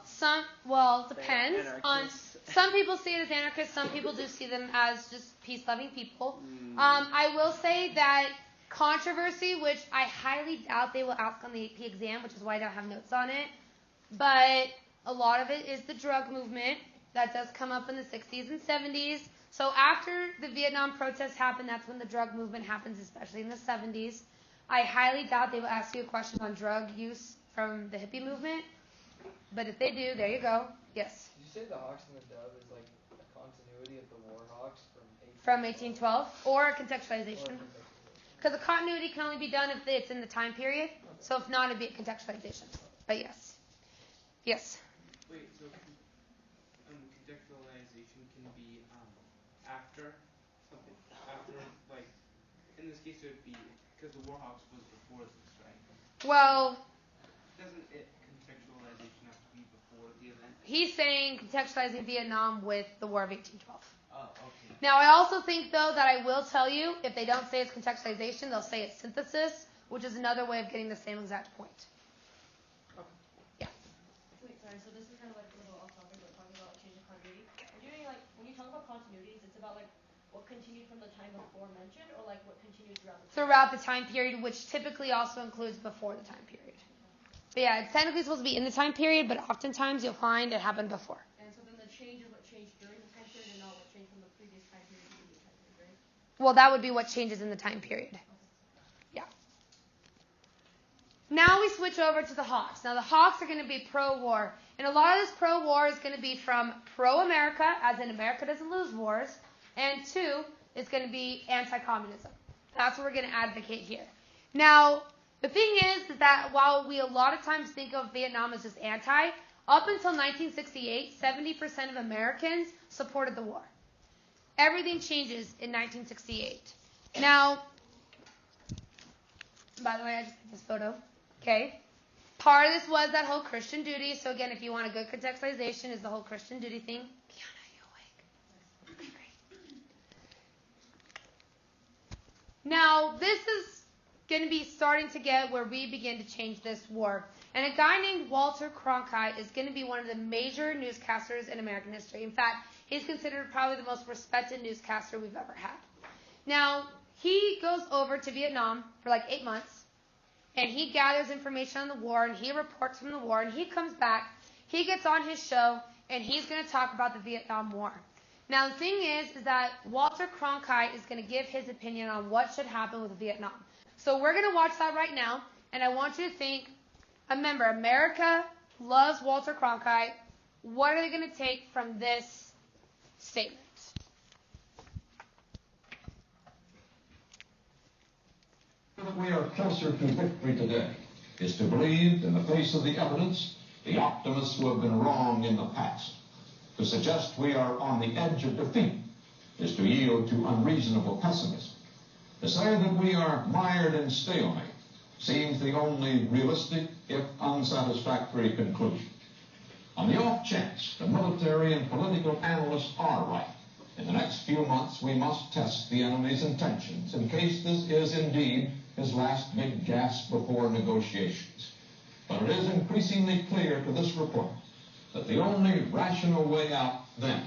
Depends on. Some people see it as anarchists. Some people do see them as just peace-loving people. I will say that controversy, which I highly doubt they will ask on the AP exam, which is why I don't have notes on it, but a lot of it is the drug movement that does come up in the 60s and 70s. So after the Vietnam protests happened, that's when the drug movement happens, especially in the 70s. I highly doubt they will ask you a question on drug use from the hippie movement, but if they do, there you go. Yes. Did you say the Hawks and the Dove is like a continuity of the War Hawks from 1812, or a contextualization? Because the continuity can only be done if it's in the time period. So if not, it'd be a contextualization. But yes. Yes. Wait, so contextualization can be after something, after, like, in this case it would be, because the Warhawks was before this, right? Well, doesn't contextualization have to be before the event? He's saying contextualizing Vietnam with the War of 1812. Oh, okay. Now, I also think, though, that I will tell you, if they don't say it's contextualization, they'll say it's synthesis, which is another way of getting the same exact point. Wait, sorry, so this is kind of like a little off topic, but talking about change of continuity. Are you doing, like, when you talk about continuities, it's about, like, what continued from the time before mentioned, or, like, what continued throughout the time? Throughout the time period, which typically also includes before the time period. But yeah, it's technically supposed to be in the time period, but oftentimes you'll find it happened before. And so then the change is what changed during the time period and not what changed from the previous time period to the new time period, right? Well, that would be what changes in the time period. Yeah. Now we switch over to the Hawks. Now the Hawks are going to be pro-war. And a lot of this pro-war is going to be from pro-America, as in America doesn't lose wars. And two, it's going to be anti-communism. That's what we're going to advocate here. Now, the thing is that while we a lot of times think of Vietnam as just anti, up until 1968, 70% of Americans supported the war. Everything changes in 1968. Now, by the way, I just took this photo. Okay. Part of this was that whole Christian duty. So again, if you want a good contextualization, is the whole Christian duty thing. Kiana, are you awake? Okay, great. Now, this is going to be starting to get where we begin to change this war. And a guy named Walter Cronkite is going to be one of the major newscasters in American history. In fact, he's considered probably the most respected newscaster we've ever had. Now, he goes over to Vietnam for like 8 months, and he gathers information on the war, and he reports from the war, and he comes back, he gets on his show, and he's going to talk about the Vietnam War. Now, the thing is that Walter Cronkite is going to give his opinion on what should happen with Vietnam. So we're going to watch that right now, and I want you to think, remember, America loves Walter Cronkite. What are they going to take from this statement? That we are closer to victory today is to believe, in the face of the evidence, the optimists who have been wrong in the past. To suggest we are on the edge of defeat is to yield to unreasonable pessimism. To say that we are mired in stalemate seems the only realistic, if unsatisfactory, conclusion. On the off chance the military and political analysts are right, in the next few months we must test the enemy's intentions in case this is indeed his last big gasp before negotiations. But it is increasingly clear to this report that the only rational way out then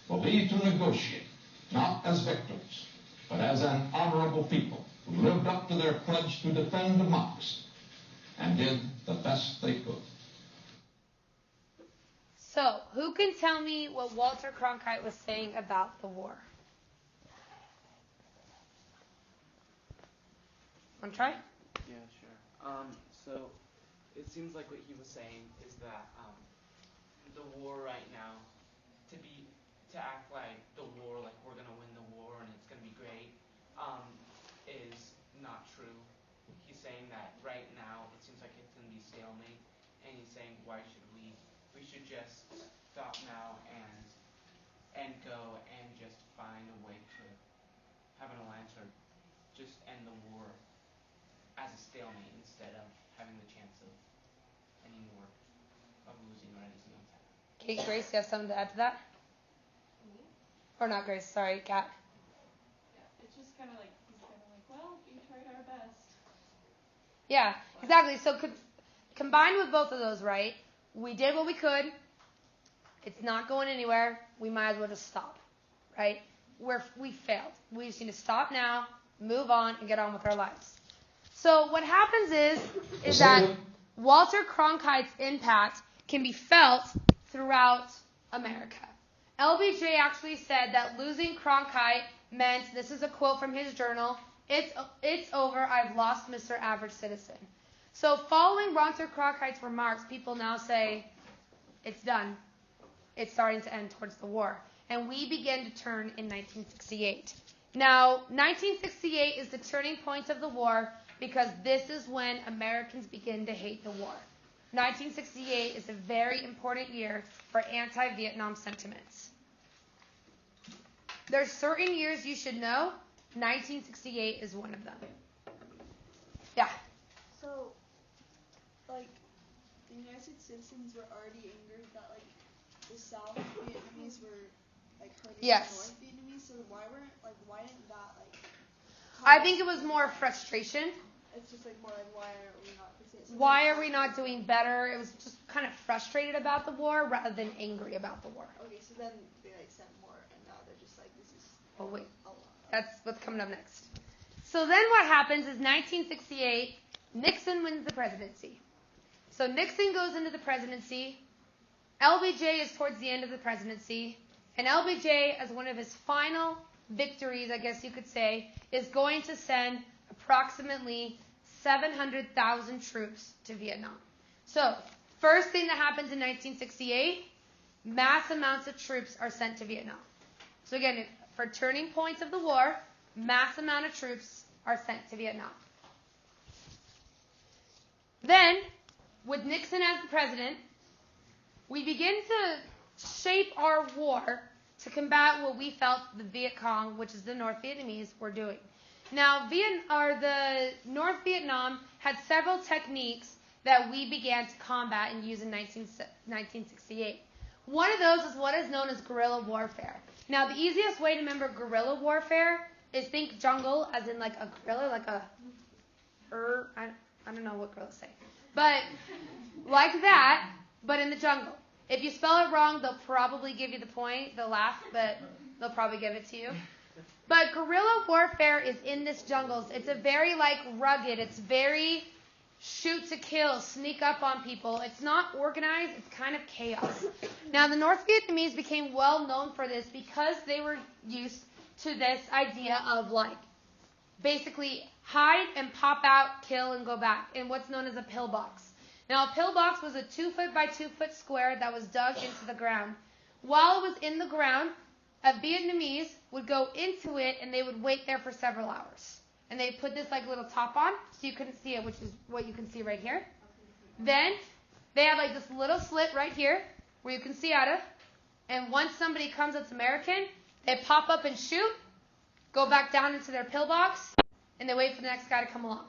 will be to negotiate, not as victims, but as an honorable people who lived up to their pledge to defend democracy and did the best they could. So, who can tell me what Walter Cronkite was saying about the war? Want to try? Yeah, sure. So, it seems like what he was saying is that the war right now, to act like the war, like we're going to win the war and it's going to be great, is not true. He's saying that right now it seems like it's going to be stalemate, and he's saying why should we should just stop now and go and just find a way to have an alliance or just end the war as a stalemate instead of having the chance of any more of losing or anything else happening. Okay, Grace, you have something to add to that? Or not Grace, sorry, Kat. Yeah, it's just kind of like, he's kind of like, well, we tried our best. Yeah, exactly. So combined with both of those, right? we did what we could. It's not going anywhere. We might as well just stop, right? We failed. We just need to stop now, move on, and get on with our lives. So what happens is that Walter Cronkite's impact can be felt throughout America. LBJ actually said that losing Cronkite meant, this is a quote from his journal, it's over, I've lost Mr. Average Citizen. So following Walter Cronkite's remarks, people now say, it's done. It's starting to end towards the war. And we begin to turn in 1968. Now, 1968 is the turning point of the war because this is when Americans begin to hate the war. 1968 is a very important year for anti-Vietnam sentiments. There's certain years you should know. 1968 is one of them. Yeah. So, like, the United States citizens were already angered that, like, the South Vietnamese were, like, hurting the North Vietnamese. So why didn't that, like... I think it was more frustration. It's just, like, more like, why are we not doing better? It was just kind of frustrated about the war rather than angry about the war. Okay, so then they, like, sent more, and now they're just like, this is... Oh, wait. That's what's coming up next. So then what happens is 1968, Nixon wins the presidency. So Nixon goes into the presidency. LBJ is towards the end of the presidency. And LBJ, as one of his final victories, I guess you could say, is going to send approximately 700,000 troops to Vietnam. So, first thing that happens in 1968, mass amounts of troops are sent to Vietnam. So again, for turning points of the war, mass amount of troops are sent to Vietnam. Then, with Nixon as the president, we begin to shape our war to combat what we felt the Viet Cong, which is the North Vietnamese, were doing. Now, the North Vietnam had several techniques that we began to combat and use in 1968. One of those is what is known as guerrilla warfare. Now, the easiest way to remember guerrilla warfare is think jungle, as in like a gorilla, like a, I don't know what gorillas say, but like that, but in the jungle. If you spell it wrong, they'll probably give you the point. They'll laugh, but they'll probably give it to you. But guerrilla warfare is in this jungle. It's a very rugged. It's very shoot to kill, sneak up on people. It's not organized. It's kind of chaos. Now, the North Vietnamese became well known for this because they were used to this idea of basically hide and pop out, kill, and go back in what's known as a pillbox. Now, a pillbox was a 2-foot by 2-foot square that was dug into the ground. While it was in the ground, a Vietnamese would go into it and they would wait there for several hours. And they put this little top on so you couldn't see it, which is what you can see right here. Then they have this little slit right here where you can see out of. And once somebody comes that's American, they pop up and shoot, go back down into their pillbox, and they wait for the next guy to come along.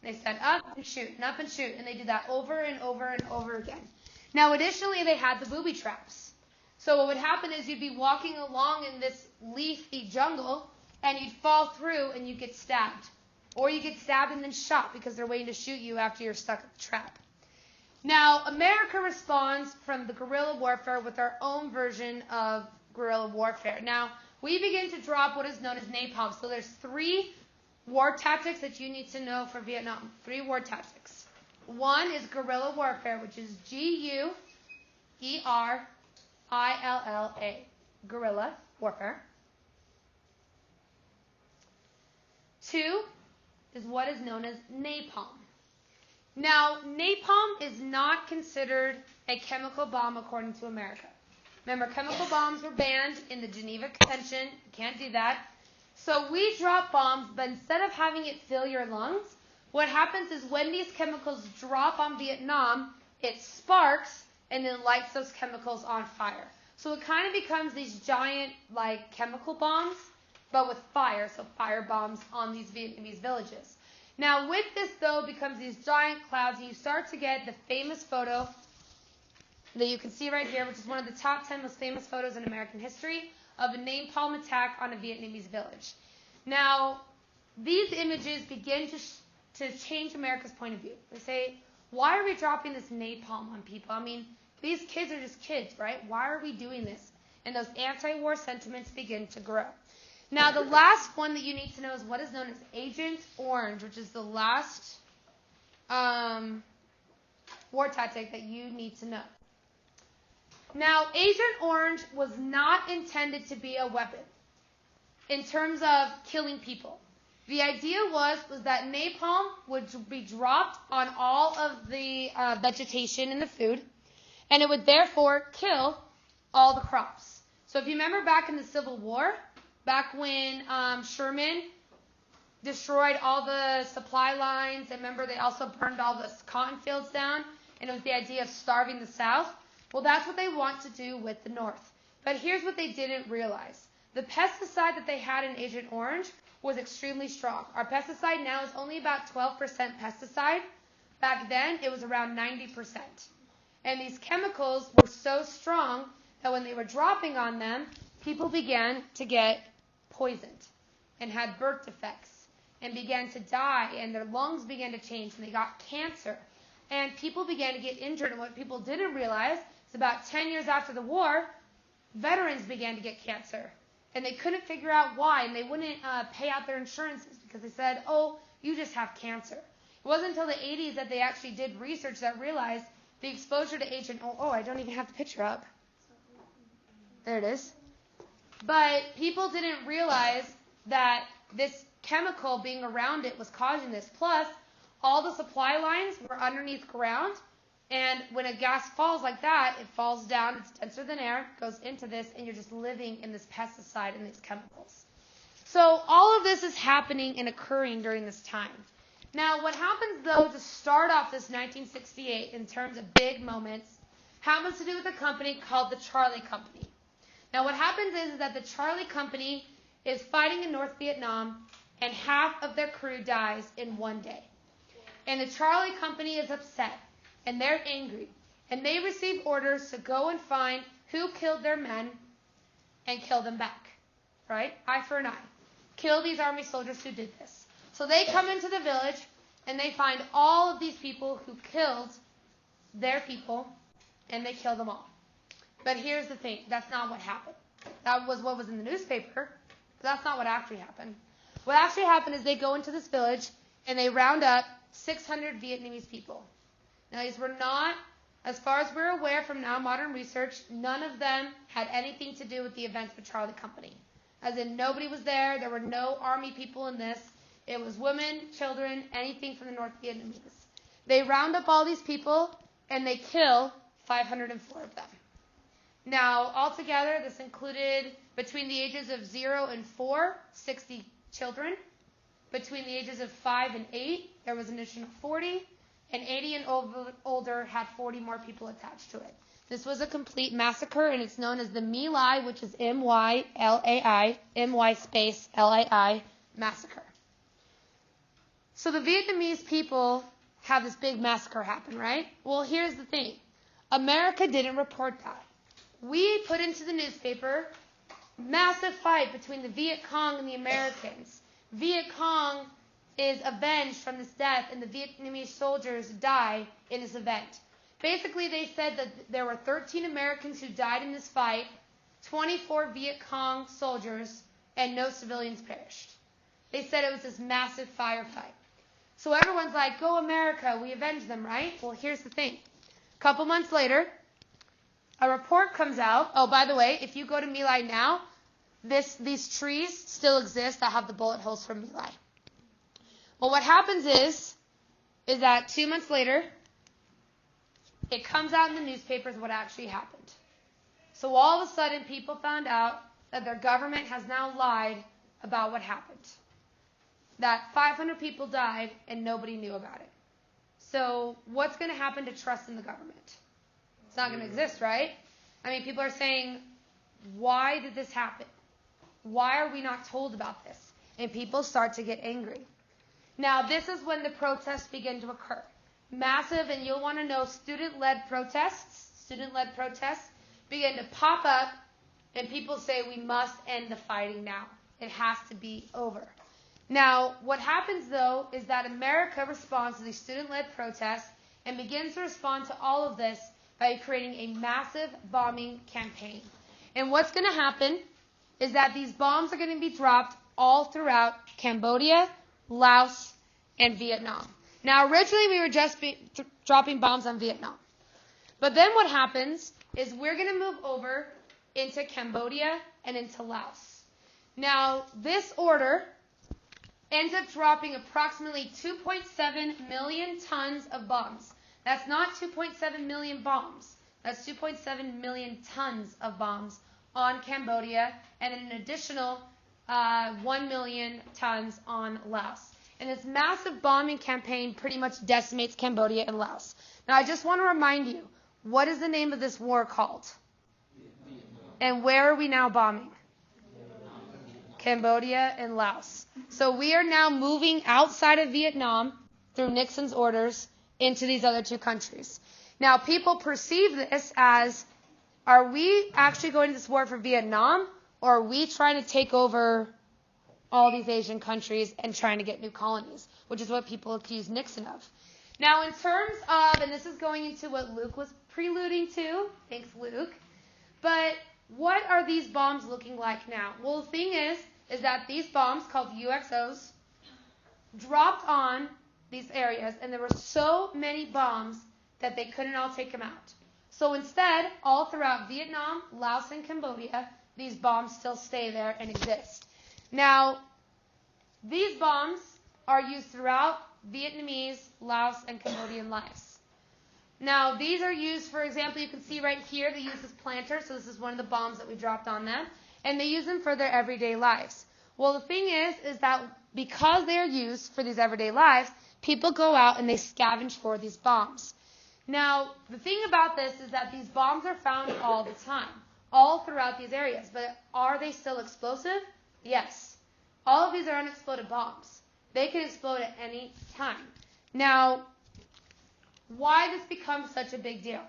They stand up and shoot, and up and shoot, and they do that over and over and over again. Now, additionally, they had the booby traps. So what would happen is you'd be walking along in this leafy jungle, and you'd fall through, and you'd get stabbed. Or you get stabbed and then shot because they're waiting to shoot you after you're stuck at the trap. Now, America responds from the guerrilla warfare with our own version of guerrilla warfare. Now, we begin to drop what is known as napalm. So there's 3 war tactics that you need to know for Vietnam. 3 war tactics. One is guerrilla warfare, which is Guerilla, guerrilla warfare. 2 is what is known as napalm. Now, napalm is not considered a chemical bomb according to America. Remember, chemical bombs were banned in the Geneva Convention. You can't do that. So we drop bombs, but instead of having it fill your lungs, what happens is when these chemicals drop on Vietnam, it sparks and then lights those chemicals on fire. So it kind of becomes these giant, chemical bombs, but with fire, so fire bombs on these Vietnamese villages. Now, with this, though, it becomes these giant clouds, and you start to get the famous photo that you can see right here, which is one of the top 10 most famous photos in American history of a napalm attack on a Vietnamese village. Now, these images begin to change America's point of view. They say, why are we dropping this napalm on people? I mean, these kids are just kids, right? Why are we doing this? And those anti-war sentiments begin to grow. Now, the last one that you need to know is what is known as Agent Orange, which is the last war tactic that you need to know. Now, Agent Orange was not intended to be a weapon in terms of killing people. The idea was that napalm would be dropped on all of the vegetation in the food, and it would therefore kill all the crops. So if you remember back in the Civil War, back when Sherman destroyed all the supply lines, and remember they also burned all the cotton fields down, and it was the idea of starving the South. Well, that's what they want to do with the North. But here's what they didn't realize. The pesticide that they had in Agent Orange was extremely strong. Our pesticide now is only about 12% pesticide. Back then, it was around 90%. And these chemicals were so strong that when they were dropping on them, people began to get poisoned and had birth defects and began to die, and their lungs began to change, and they got cancer. And people began to get injured, and what people didn't realize is about 10 years after the war, veterans began to get cancer. And they couldn't figure out why, and they wouldn't pay out their insurances because they said, oh, you just have cancer. It wasn't until the 80s that they actually did research that realized the exposure to Agent Orange. Oh, I don't even have the picture up. There it is. But people didn't realize that this chemical being around it was causing this. Plus, all the supply lines were underneath ground, and when a gas falls like that, it falls down, it's denser than air, goes into this, and you're just living in this pesticide and these chemicals. So all of this is happening and occurring during this time. Now, what happens, though, to start off this 1968 in terms of big moments, happens to do with a company called the Charlie Company. Now, what happens is that the Charlie Company is fighting in North Vietnam, and half of their crew dies in one day. And the Charlie Company is upset, and they're angry, and they receive orders to go and find who killed their men and kill them back, right? Eye for an eye. Kill these army soldiers who did this. So they come into the village, and they find all of these people who killed their people, and they kill them all. But here's the thing. That's not what happened. That was what was in the newspaper. But that's not what actually happened. What actually happened is they go into this village, and they round up 600 Vietnamese people. Now, these were not, as far as we're aware from now modern research, none of them had anything to do with the events of the Charlie Company. As in, nobody was there. There were no army people in this. It was women, children, anything from the North Vietnamese. They round up all these people, and they kill 504 of them. Now, altogether, this included, between the ages of 0 and 4, 60 children. Between the ages of 5 and 8, there was an additional 40. And 80 and older had 40 more people attached to it. This was a complete massacre, and it's known as the My Lai, which is M-Y-L-A-I, M-Y space L-A-I, massacre. So the Vietnamese people have this big massacre happen, right? Well, here's the thing. America didn't report that. We put into the newspaper, massive fight between the Viet Cong and the Americans. Viet Cong is avenged from this death, and the Vietnamese soldiers die in this event. Basically, they said that there were 13 Americans who died in this fight, 24 Viet Cong soldiers, and no civilians perished. They said it was this massive firefight. So everyone's like, go America, we avenged them, right? Well, here's the thing. A couple months later, a report comes out. Oh, by the way, if you go to My Lai now, these trees still exist that have the bullet holes from My Lai. Well, what happens is that 2 months later, it comes out in the newspapers what actually happened. So all of a sudden, people found out that their government has now lied about what happened. That 500 people died and nobody knew about it. So what's going to happen to trust in the government? It's not going to exist, right? I mean, people are saying, why did this happen? Why are we not told about this? And people start to get angry. Now, this is when the protests begin to occur. Massive, and you'll want to know, student-led protests begin to pop up, and people say, we must end the fighting now. It has to be over. Now, what happens, though, is that America responds to these student-led protests, and begins to respond to all of this by creating a massive bombing campaign. And what's going to happen is that these bombs are going to be dropped all throughout Cambodia, Laos, and Vietnam. Now, originally we were just dropping bombs on Vietnam. But then what happens is we're going to move over into Cambodia and into Laos. Now, this order ends up dropping approximately 2.7 million tons of bombs. That's not 2.7 million bombs. That's 2.7 million tons of bombs on Cambodia and an additional 1 million tons on Laos. And this massive bombing campaign pretty much decimates Cambodia and Laos. Now, I just want to remind you, what is the name of this war called? And where are we now bombing? Cambodia and Laos. So we are now moving outside of Vietnam through Nixon's orders into these other two countries. Now, people perceive this as, are we actually going to this war for Vietnam, or are we trying to take over all these Asian countries and trying to get new colonies, which is what people accuse Nixon of. Now, in terms of, and this is going into what Luke was preluding to, thanks Luke, but what are these bombs looking like now? Well, the thing is that these bombs, called UXOs, dropped on these areas, and there were so many bombs that they couldn't all take them out. So instead, all throughout Vietnam, Laos, and Cambodia, these bombs still stay there and exist. Now, these bombs are used throughout Vietnamese, Laos, and Cambodian lives. Now, these are used, for example, you can see right here, they use this planter, so this is one of the bombs that we dropped on them, and they use them for their everyday lives. Well, the thing is that because they are used for these everyday lives, people go out and they scavenge for these bombs. Now, the thing about this is that these bombs are found all the time, all throughout these areas, but are they still explosive? Yes. All of these are unexploded bombs. They can explode at any time. Now, why this becomes such a big deal?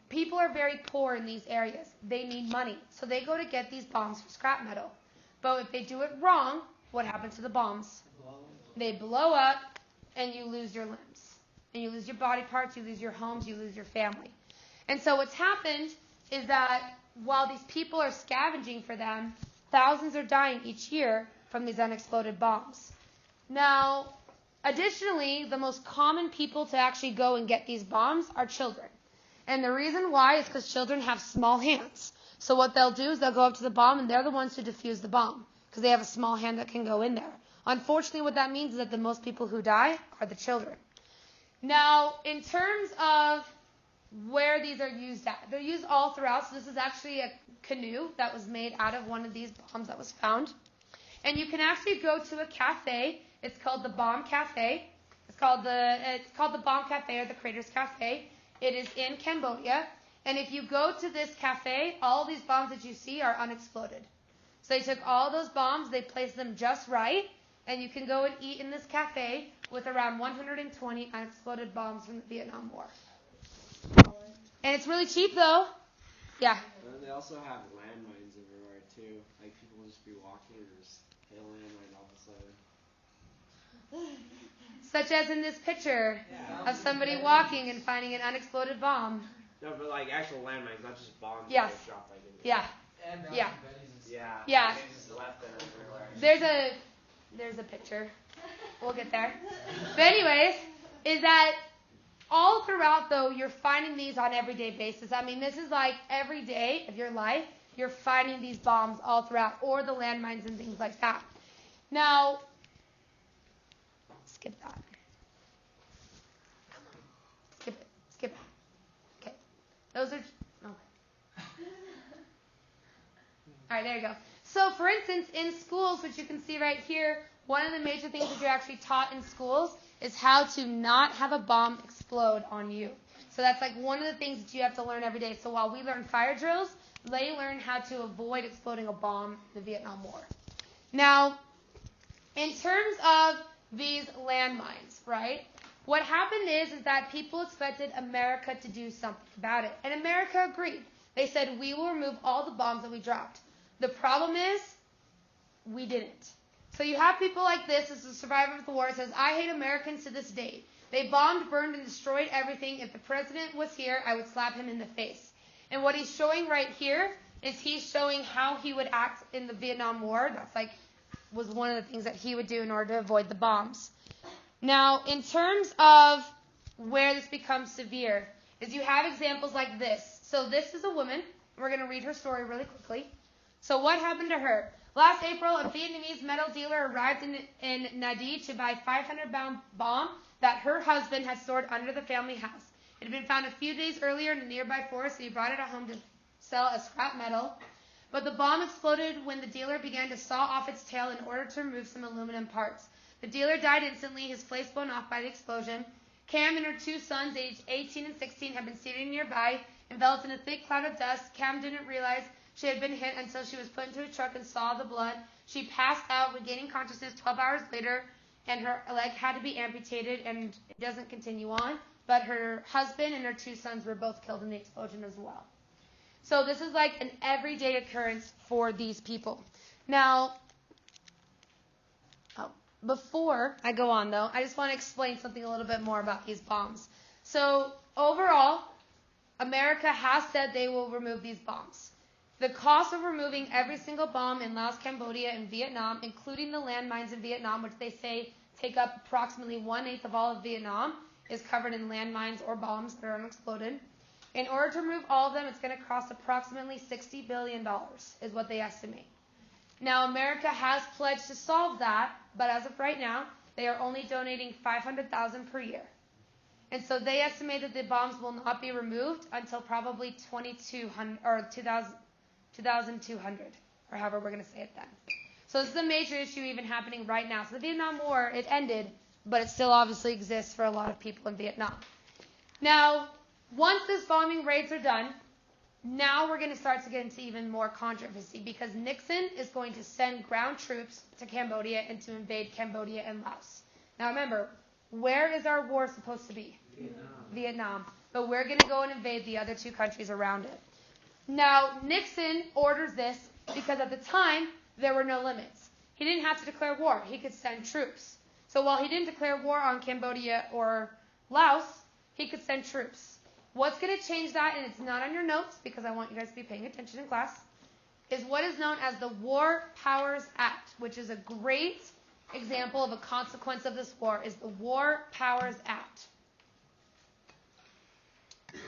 People are very poor in these areas. They need money, so they go to get these bombs for scrap metal. But if they do it wrong, what happens to the bombs? They blow up, and you lose your limbs. And you lose your body parts, you lose your homes, you lose your family. And so what's happened is that while these people are scavenging for them, thousands are dying each year from these unexploded bombs. Now, additionally, the most common people to actually go and get these bombs are children. And the reason why is because children have small hands. So what they'll do is they'll go up to the bomb, and they're the ones who defuse the bomb because they have a small hand that can go in there. Unfortunately, what that means is that the most people who die are the children. Now, in terms of where these are used at, they're used all throughout. So this is actually a canoe that was made out of one of these bombs that was found. And you can actually go to a cafe. It's called the Bomb Cafe. It's called the Bomb Cafe or the Craters Cafe. It is in Cambodia. And if you go to this cafe, all these bombs that you see are unexploded. So they took all those bombs, they placed them just right, and you can go and eat in this cafe with around 120 unexploded bombs from the Vietnam War. And it's really cheap, though. Yeah. They also have landmines everywhere, too. Like, people will just be walking and just hit a landmine all of a sudden. Such as in this picture of somebody walking and finding an unexploded bomb. No, but like actual landmines, not just bombs. Yes. That dropped, like, in Yeah. Yeah. Yeah. They just left them everywhere. There's a picture. We'll get there. But anyways, is that all throughout, though, you're finding these on an everyday basis. I mean, this is like every day of your life, you're finding these bombs all throughout, or the landmines and things like that. Now, skip that. Come on. Skip it. Okay. Those are, okay. All right, there you go. So, for instance, in schools, which you can see right here, one of the major things that you're actually taught in schools is how to not have a bomb explode on you. So that's like one of the things that you have to learn every day. So while we learn fire drills, they learn how to avoid exploding a bomb in the Vietnam War. Now, in terms of these landmines, right, what happened is that people expected America to do something about it. And America agreed. They said, we will remove all the bombs that we dropped. The problem is, we didn't. So you have people like this, as a survivor of the war, says, I hate Americans to this day. They bombed, burned, and destroyed everything. If the president was here, I would slap him in the face. And what he's showing right here is he's showing how he would act in the Vietnam War. That's was one of the things that he would do in order to avoid the bombs. Now, in terms of where this becomes severe, is you have examples like this. So this is a woman. We're going to read her story really quickly. So what happened to her? Last April, a Vietnamese metal dealer arrived in Nha Di to buy a 500-pound bomb that her husband had stored under the family house. It had been found a few days earlier in a nearby forest, so he brought it home to sell as scrap metal. But the bomb exploded when the dealer began to saw off its tail in order to remove some aluminum parts. The dealer died instantly, his face blown off by the explosion. Cam and her two sons, aged 18 and 16, had been sitting nearby, enveloped in a thick cloud of dust. Cam didn't realize she had been hit until she was put into a truck and saw the blood. She passed out, regaining consciousness 12 hours later, and her leg had to be amputated, and it doesn't continue on. But her husband and her two sons were both killed in the explosion as well. So this is like an everyday occurrence for these people. Now, before I go on, though, I just want to explain something a little bit more about these bombs. So overall, America has said they will remove these bombs. The cost of removing every single bomb in Laos, Cambodia, and Vietnam, including the landmines in Vietnam, which they say take up approximately 1/8 of all of Vietnam, is covered in landmines or bombs that are unexploded. In order to remove all of them, it's going to cost approximately $60 billion, is what they estimate. Now, America has pledged to solve that, but as of right now, they are only donating $500,000 per year. And so they estimate that the bombs will not be removed until probably 2200 or 2200, or however we're going to say it then. So this is a major issue even happening right now. So the Vietnam War, it ended, but it still obviously exists for a lot of people in Vietnam. Now, once this bombing raids are done, now we're going to start to get into even more controversy because Nixon is going to send ground troops to Cambodia and to invade Cambodia and Laos. Now remember, where is our war supposed to be? Vietnam. But we're going to go and invade the other two countries around it. Now, Nixon orders this because at the time, there were no limits. He didn't have to declare war. He could send troops. So while he didn't declare war on Cambodia or Laos, he could send troops. What's going to change that, and it's not on your notes because I want you guys to be paying attention in class, is what is known as the War Powers Act, which is a great example of a consequence of this war, is the War Powers Act.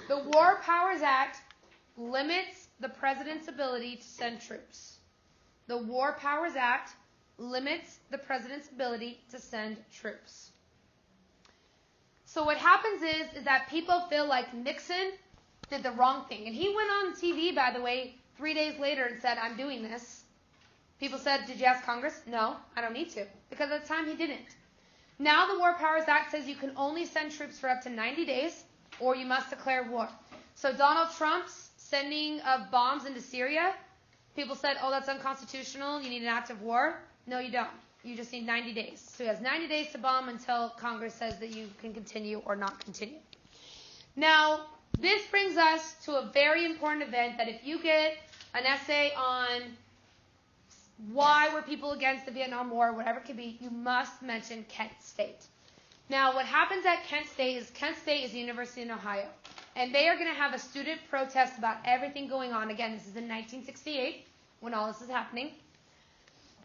The War Powers Act limits the president's ability to send troops. The War Powers Act limits the president's ability to send troops. So what happens is that people feel like Nixon did the wrong thing. And he went on TV, by the way, 3 days later and said, I'm doing this. People said, did you ask Congress? No, I don't need to. Because at the time he didn't. Now the War Powers Act says you can only send troops for up to 90 days or you must declare war. So Donald Trump's sending of bombs into Syria, people said, oh, that's unconstitutional. You need an act of war. No, you don't. You just need 90 days. So he has 90 days to bomb until Congress says that you can continue or not continue. Now, this brings us to a very important event that if you get an essay on why were people against the Vietnam War, whatever it could be, you must mention Kent State. Now, what happens at Kent State is a university in Ohio. And they are going to have a student protest about everything going on. Again, this is in 1968 when all this is happening.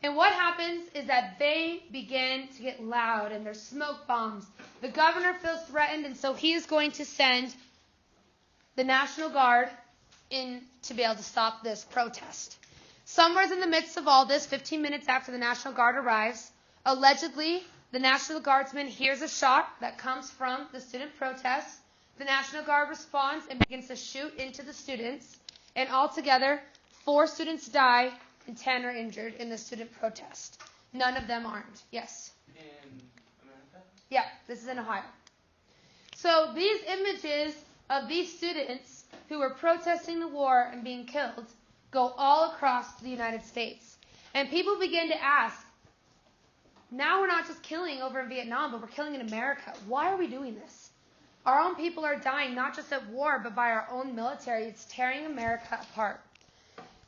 And what happens is that they begin to get loud and there's smoke bombs. The governor feels threatened, and so he is going to send the National Guard in to be able to stop this protest. Somewhere in the midst of all this, 15 minutes after the National Guard arrives, allegedly the National Guardsman hears a shot that comes from the student protest. The National Guard responds and begins to shoot into the students, and altogether 4 students die and 10 are injured in the student protest. None of them armed. Yes? In America? Yeah, this is in Ohio. So these images of these students who were protesting the war and being killed go all across the United States. And people begin to ask, now we're not just killing over in Vietnam, but we're killing in America. Why are we doing this? Our own people are dying, not just at war, but by our own military. It's tearing America apart.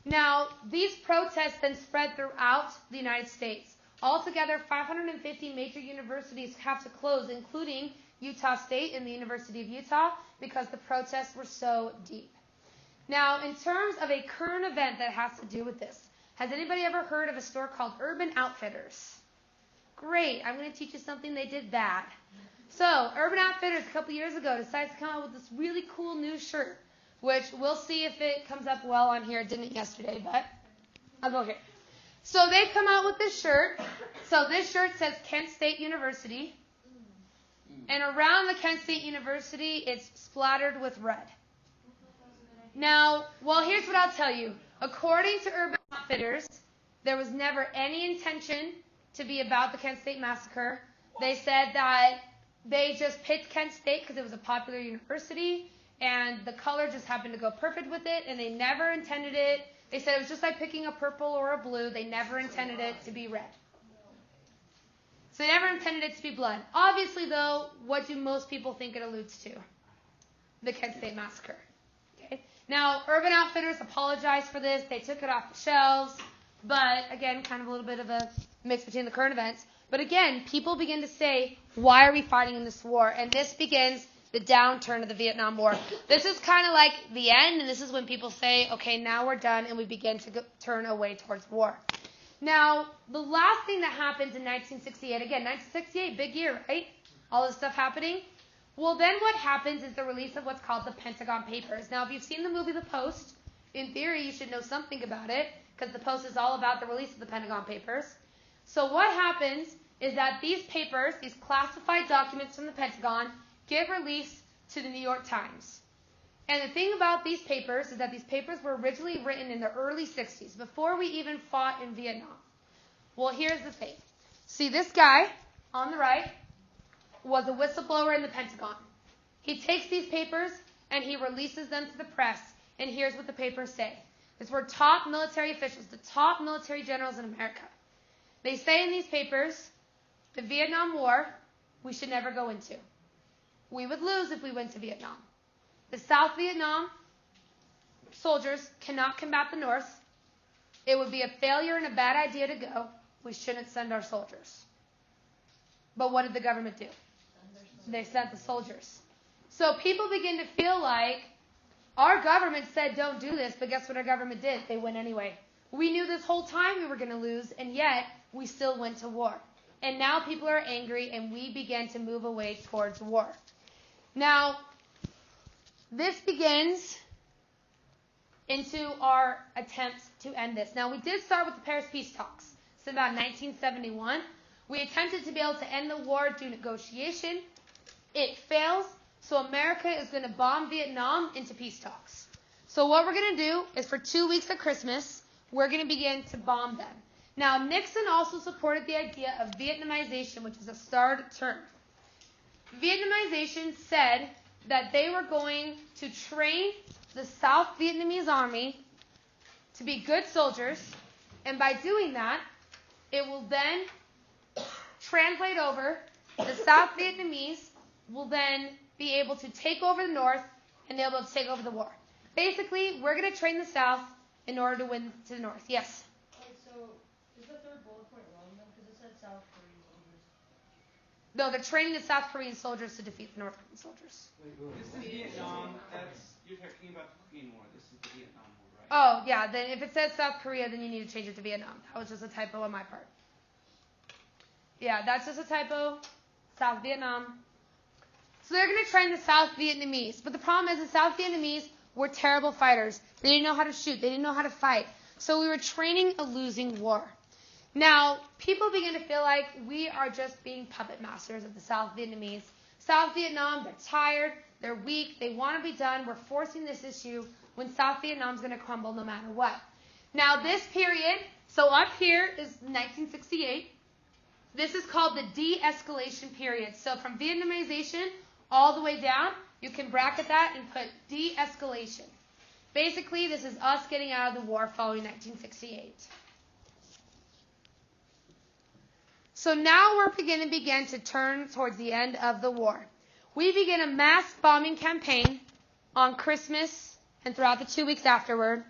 Now, these protests then spread throughout the United States. Altogether, 550 major universities have to close, including Utah State and the University of Utah because the protests were so deep. Now, in terms of a current event that has to do with this, has anybody ever heard of a store called Urban Outfitters? Great, I'm going to teach you something they did bad. So, Urban Outfitters a couple years ago decided to come out with this really cool new shirt, which we'll see if it comes up well on here. It didn't yesterday, but I'll go here. So they come out with this shirt. So this shirt says Kent State University. And around the Kent State University, it's splattered with red. Now, well, here's what I'll tell you. According to Urban Outfitters, there was never any intention to be about the Kent State Massacre. They said that they just picked Kent State because it was a popular university, and the color just happened to go perfect with it, and they never intended it. They said it was just like picking a purple or a blue. They never intended it to be red. So they never intended it to be blood. Obviously, though, what do most people think it alludes to? The Kent State Massacre. Okay. Now, Urban Outfitters apologized for this. They took it off the shelves. But, again, kind of a little bit of a mix between the current events. But, again, people begin to say, why are we fighting in this war? And this begins the downturn of the Vietnam War. This is kind of like the end, and this is when people say, okay, now we're done, and we begin to turn away towards war. Now, the last thing that happens in 1968, again, 1968, big year, right? All this stuff happening. Well, then what happens is the release of what's called the Pentagon Papers. Now, if you've seen the movie The Post, in theory, you should know something about it, because The Post is all about the release of the Pentagon Papers. So what happens is that these papers, these classified documents from the Pentagon, get released to the New York Times. And the thing about these papers is that these papers were originally written in the early 60s, before we even fought in Vietnam. Well, here's the thing. See, this guy on the right was a whistleblower in the Pentagon. He takes these papers and he releases them to the press. And here's what the papers say. These were top military officials, the top military generals in America. They say in these papers, the Vietnam War, we should never go into. We would lose if we went to Vietnam. The South Vietnam soldiers cannot combat the North. It would be a failure and a bad idea to go. We shouldn't send our soldiers. But what did the government do? They sent the soldiers. So people begin to feel like our government said don't do this, but guess what our government did? They went anyway. We knew this whole time we were going to lose, and yet we still went to war. And now people are angry, and we began to move away towards war. Now, this begins into our attempts to end this. Now, we did start with the Paris peace talks. It's about 1971. We attempted to be able to end the war through negotiation. It fails, so America is going to bomb Vietnam into peace talks. So what we're going to do is for 2 weeks of Christmas, we're going to begin to bomb them. Now, Nixon also supported the idea of Vietnamization, which is a starred term. Vietnamization said that they were going to train the South Vietnamese army to be good soldiers, and by doing that, it will then translate over. The South Vietnamese will then be able to take over the North, and they'll be able to take over the war. Basically, we're going to train the South in order to win to the North. Yes? Alright, so is the third bullet point wrong then? Because it said South Korean soldiers. No, they're training the South Korean soldiers to defeat the North Korean soldiers. This is Vietnam. You're talking about the Korean War. This is the Vietnam War, right? Oh, yeah. Then if it says South Korea, then you need to change it to Vietnam. That was just a typo on my part. Yeah, that's just a typo. South Vietnam. So they're going to train the South Vietnamese. But the problem is the South Vietnamese were terrible fighters. They didn't know how to shoot. They didn't know how to fight. So we were training a losing war. Now, people begin to feel like we are just being puppet masters of the South Vietnamese. South Vietnam, they're tired, they're weak, they want to be done. We're forcing this issue when South Vietnam's going to crumble no matter what. Now, this period, so up here is 1968. This is called the De-Escalation Period. So from Vietnamization all the way down, you can bracket that and put De-Escalation. Basically, this is us getting out of the war following 1968. So now we're begin to turn towards the end of the war. We begin a mass bombing campaign on Christmas and throughout the 2 weeks afterward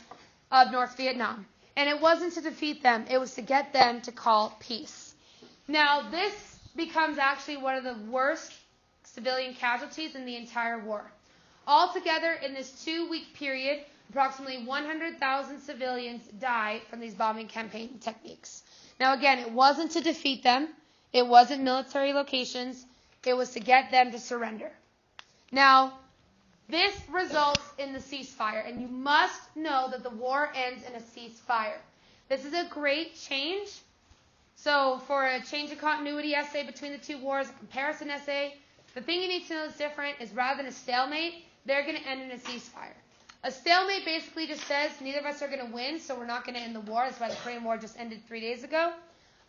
of North Vietnam. And it wasn't to defeat them, it was to get them to call peace. Now, this becomes actually one of the worst civilian casualties in the entire war. Altogether, in this 2-week period, approximately 100,000 civilians died from these bombing campaign techniques. Now again, it wasn't to defeat them. It wasn't military locations. It was to get them to surrender. Now, this results in the ceasefire, and you must know that the war ends in a ceasefire. This is a great change. So for a change of continuity essay between the two wars, a comparison essay, the thing you need to know is different is rather than a stalemate, they're going to end in a ceasefire. A stalemate basically just says neither of us are going to win, so we're not going to end the war. That's why the Korean War just ended 3 days ago.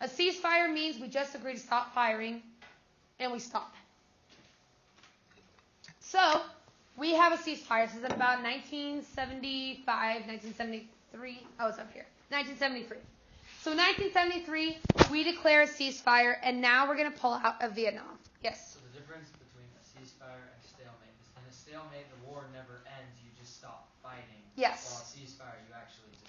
A ceasefire means we just agree to stop firing, and we stop. So, we have a ceasefire. This is in about 1975, 1973. Oh, it's up here. 1973. So, in 1973, we declare a ceasefire, and now we're going to pull out of Vietnam. Yes? So, the difference between a ceasefire and a stalemate is in a stalemate, the war never ends. You just stop fighting. Yes. While a ceasefire,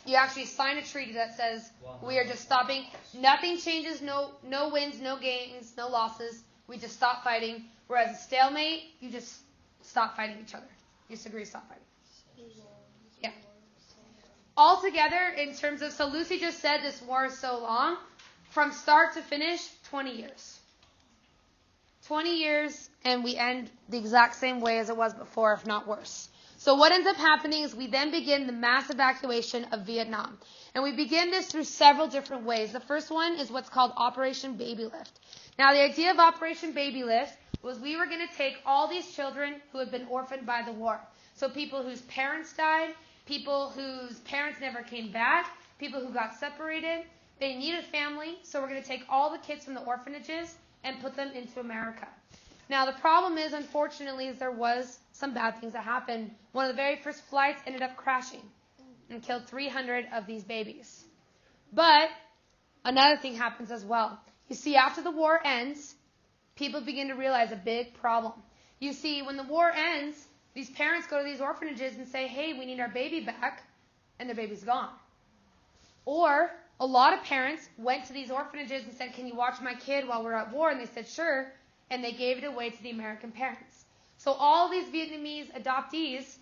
you actually sign a treaty that says we are just stopping. Nothing changes, no wins, no gains, no losses. We just stop fighting. Whereas a stalemate, you just stop fighting each other. You just agree to stop fighting. Yeah. Altogether, in terms of, so Lucy just said this war is so long. From start to finish, 20 years. 20 years, and we end the exact same way as it was before, if not worse. So what ends up happening is we then begin the mass evacuation of Vietnam. And we begin this through several different ways. The first one is what's called Operation Baby Lift. Now, the idea of Operation Baby Lift was we were going to take all these children who had been orphaned by the war. So people whose parents died, people whose parents never came back, people who got separated. They needed family, so we're going to take all the kids from the orphanages and put them into America. Now, the problem is, unfortunately, is there was some bad things that happened. One of the very first flights ended up crashing and killed 300 of these babies. But another thing happens as well. You see, after the war ends, people begin to realize a big problem. You see, when the war ends, these parents go to these orphanages and say, hey, we need our baby back, and their baby's gone. Or a lot of parents went to these orphanages and said, can you watch my kid while we're at war? And they said, sure. And they gave it away to the American parents. So all these Vietnamese adoptees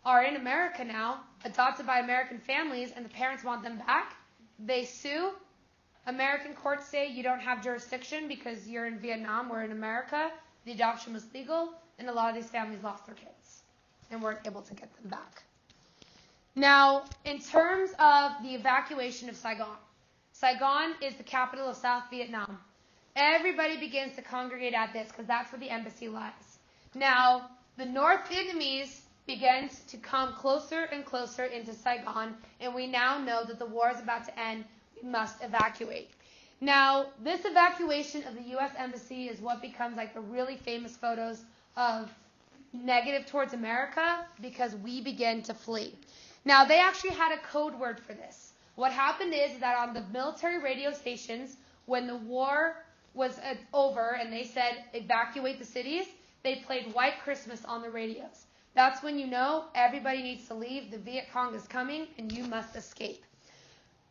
are in America now, adopted by American families, and the parents want them back. They sue. American courts say you don't have jurisdiction because you're in Vietnam, we're in America. The adoption was legal, and a lot of these families lost their kids and weren't able to get them back. Now, in terms of the evacuation of Saigon, Saigon is the capital of South Vietnam. Everybody begins to congregate at this because that's where the embassy lies. Now, the North Vietnamese begins to come closer and closer into Saigon, and we now know that the war is about to end. We must evacuate. Now, this evacuation of the U.S. Embassy is what becomes like the really famous photos of negative towards America because we begin to flee. Now, they actually had a code word for this. What happened is that on the military radio stations, when the war was over and they said evacuate the cities, they played White Christmas on the radios. That's when you know everybody needs to leave, the Viet Cong is coming, and you must escape.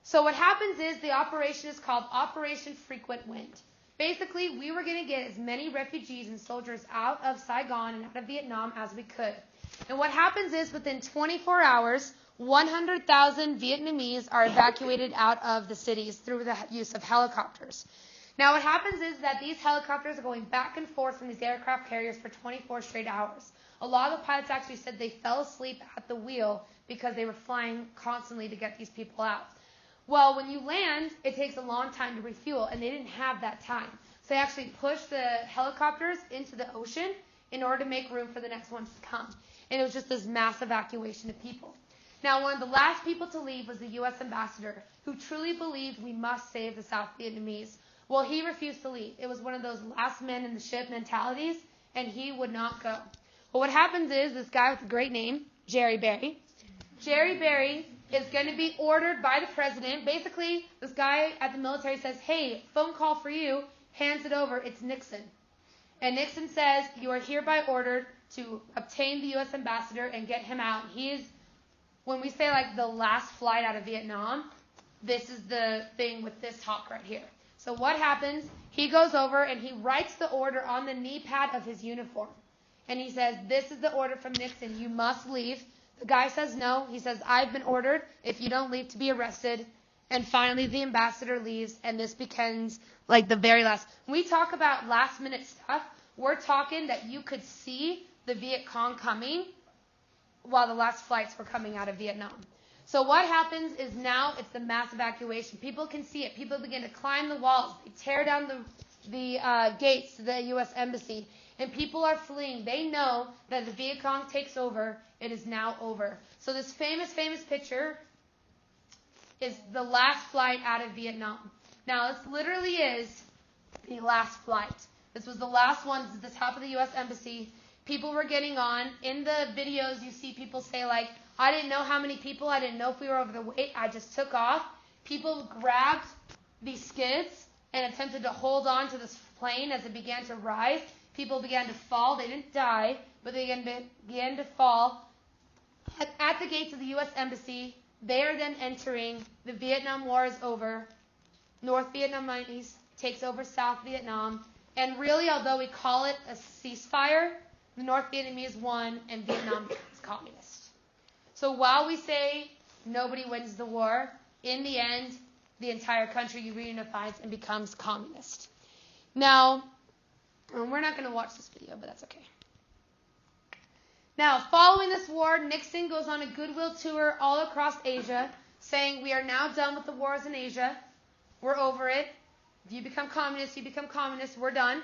So what happens is the operation is called Operation Frequent Wind. Basically, we were going to get as many refugees and soldiers out of Saigon and out of Vietnam as we could. And what happens is within 24 hours, 100,000 Vietnamese are evacuated out of the cities through the use of helicopters. Now what happens is that these helicopters are going back and forth from these aircraft carriers for 24 straight hours. A lot of the pilots actually said they fell asleep at the wheel because they were flying constantly to get these people out. Well, when you land, it takes a long time to refuel, and they didn't have that time. So they actually pushed the helicopters into the ocean in order to make room for the next ones to come. And it was just this mass evacuation of people. Now, one of the last people to leave was the U.S. ambassador, who truly believed we must save the South Vietnamese. Well, he refused to leave. It was one of those last men in the ship mentalities, and he would not go. Well, what happens is this guy with a great name, Jerry Berry is going to be ordered by the president. Basically, this guy at the military says, hey, phone call for you, hands it over, it's Nixon. And Nixon says, you are hereby ordered to obtain the U.S. ambassador and get him out. He is, when we say like the last flight out of Vietnam, this is the thing with this talk right here. So what happens? He goes over and he writes the order on the knee pad of his uniform. And he says, this is the order from Nixon. You must leave. The guy says no. He says, I've been ordered, if you don't leave, to be arrested. And finally, the ambassador leaves, and this becomes like the very last. When we talk about last minute stuff, we're talking that you could see the Viet Cong coming while the last flights were coming out of Vietnam. So what happens is now it's the mass evacuation. People can see it. People begin to climb the walls. They tear down the gates to the U.S. Embassy. And people are fleeing. They know that the Viet Cong takes over. It is now over. So this famous picture is the last flight out of Vietnam. Now, this literally is the last flight. This was the last one. This is the top of the U.S. Embassy. People were getting on. In the videos, you see people say, like, I didn't know how many people. I didn't know if we were over the weight. I just took off. People grabbed these skids and attempted to hold on to this plane as it began to rise. People began to fall. They didn't die, but they began to fall. At the gates of the U.S. Embassy, they are then entering. The Vietnam War is over. North Vietnamese takes over South Vietnam. And really, although we call it a ceasefire, the North Vietnamese won and Vietnam becomes communist. So while we say nobody wins the war, in the end, the entire country reunifies and becomes communist. Now, we're not going to watch this video, but that's okay. Now, following this war, Nixon goes on a goodwill tour all across Asia, saying we are now done with the wars in Asia. We're over it. If you become communist, you become communist. We're done.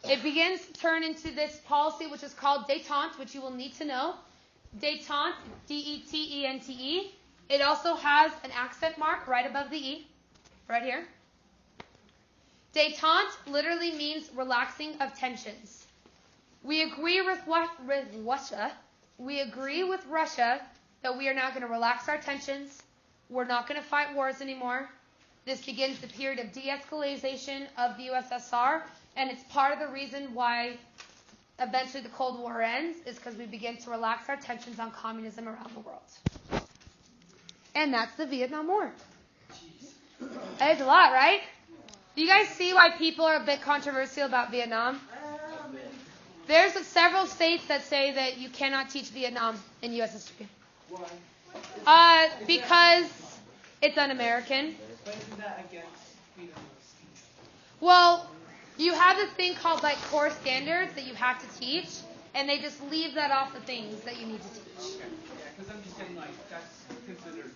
It begins to turn into this policy which is called détente, which you will need to know. Détente, D-E-T-E-N-T-E. It also has an accent mark right above the E, right here. Détente literally means relaxing of tensions. We agree with Russia. We agree with Russia that we are now going to relax our tensions. We're not going to fight wars anymore. This begins the period of de-escalation of the USSR, and it's part of the reason why eventually the Cold War ends, is because we begin to relax our tensions on communism around the world. And that's the Vietnam War. It's a lot, right? Do you guys see why people are a bit controversial about Vietnam? There's several states that say that you cannot teach Vietnam in U.S. history. Why? Because it's un-American. But isn't that against freedom of speech? Well, you have this thing called like core standards that you have to teach, and they just leave that off the things that you need to teach. Okay. Yeah, because I'm just saying, like, that's considered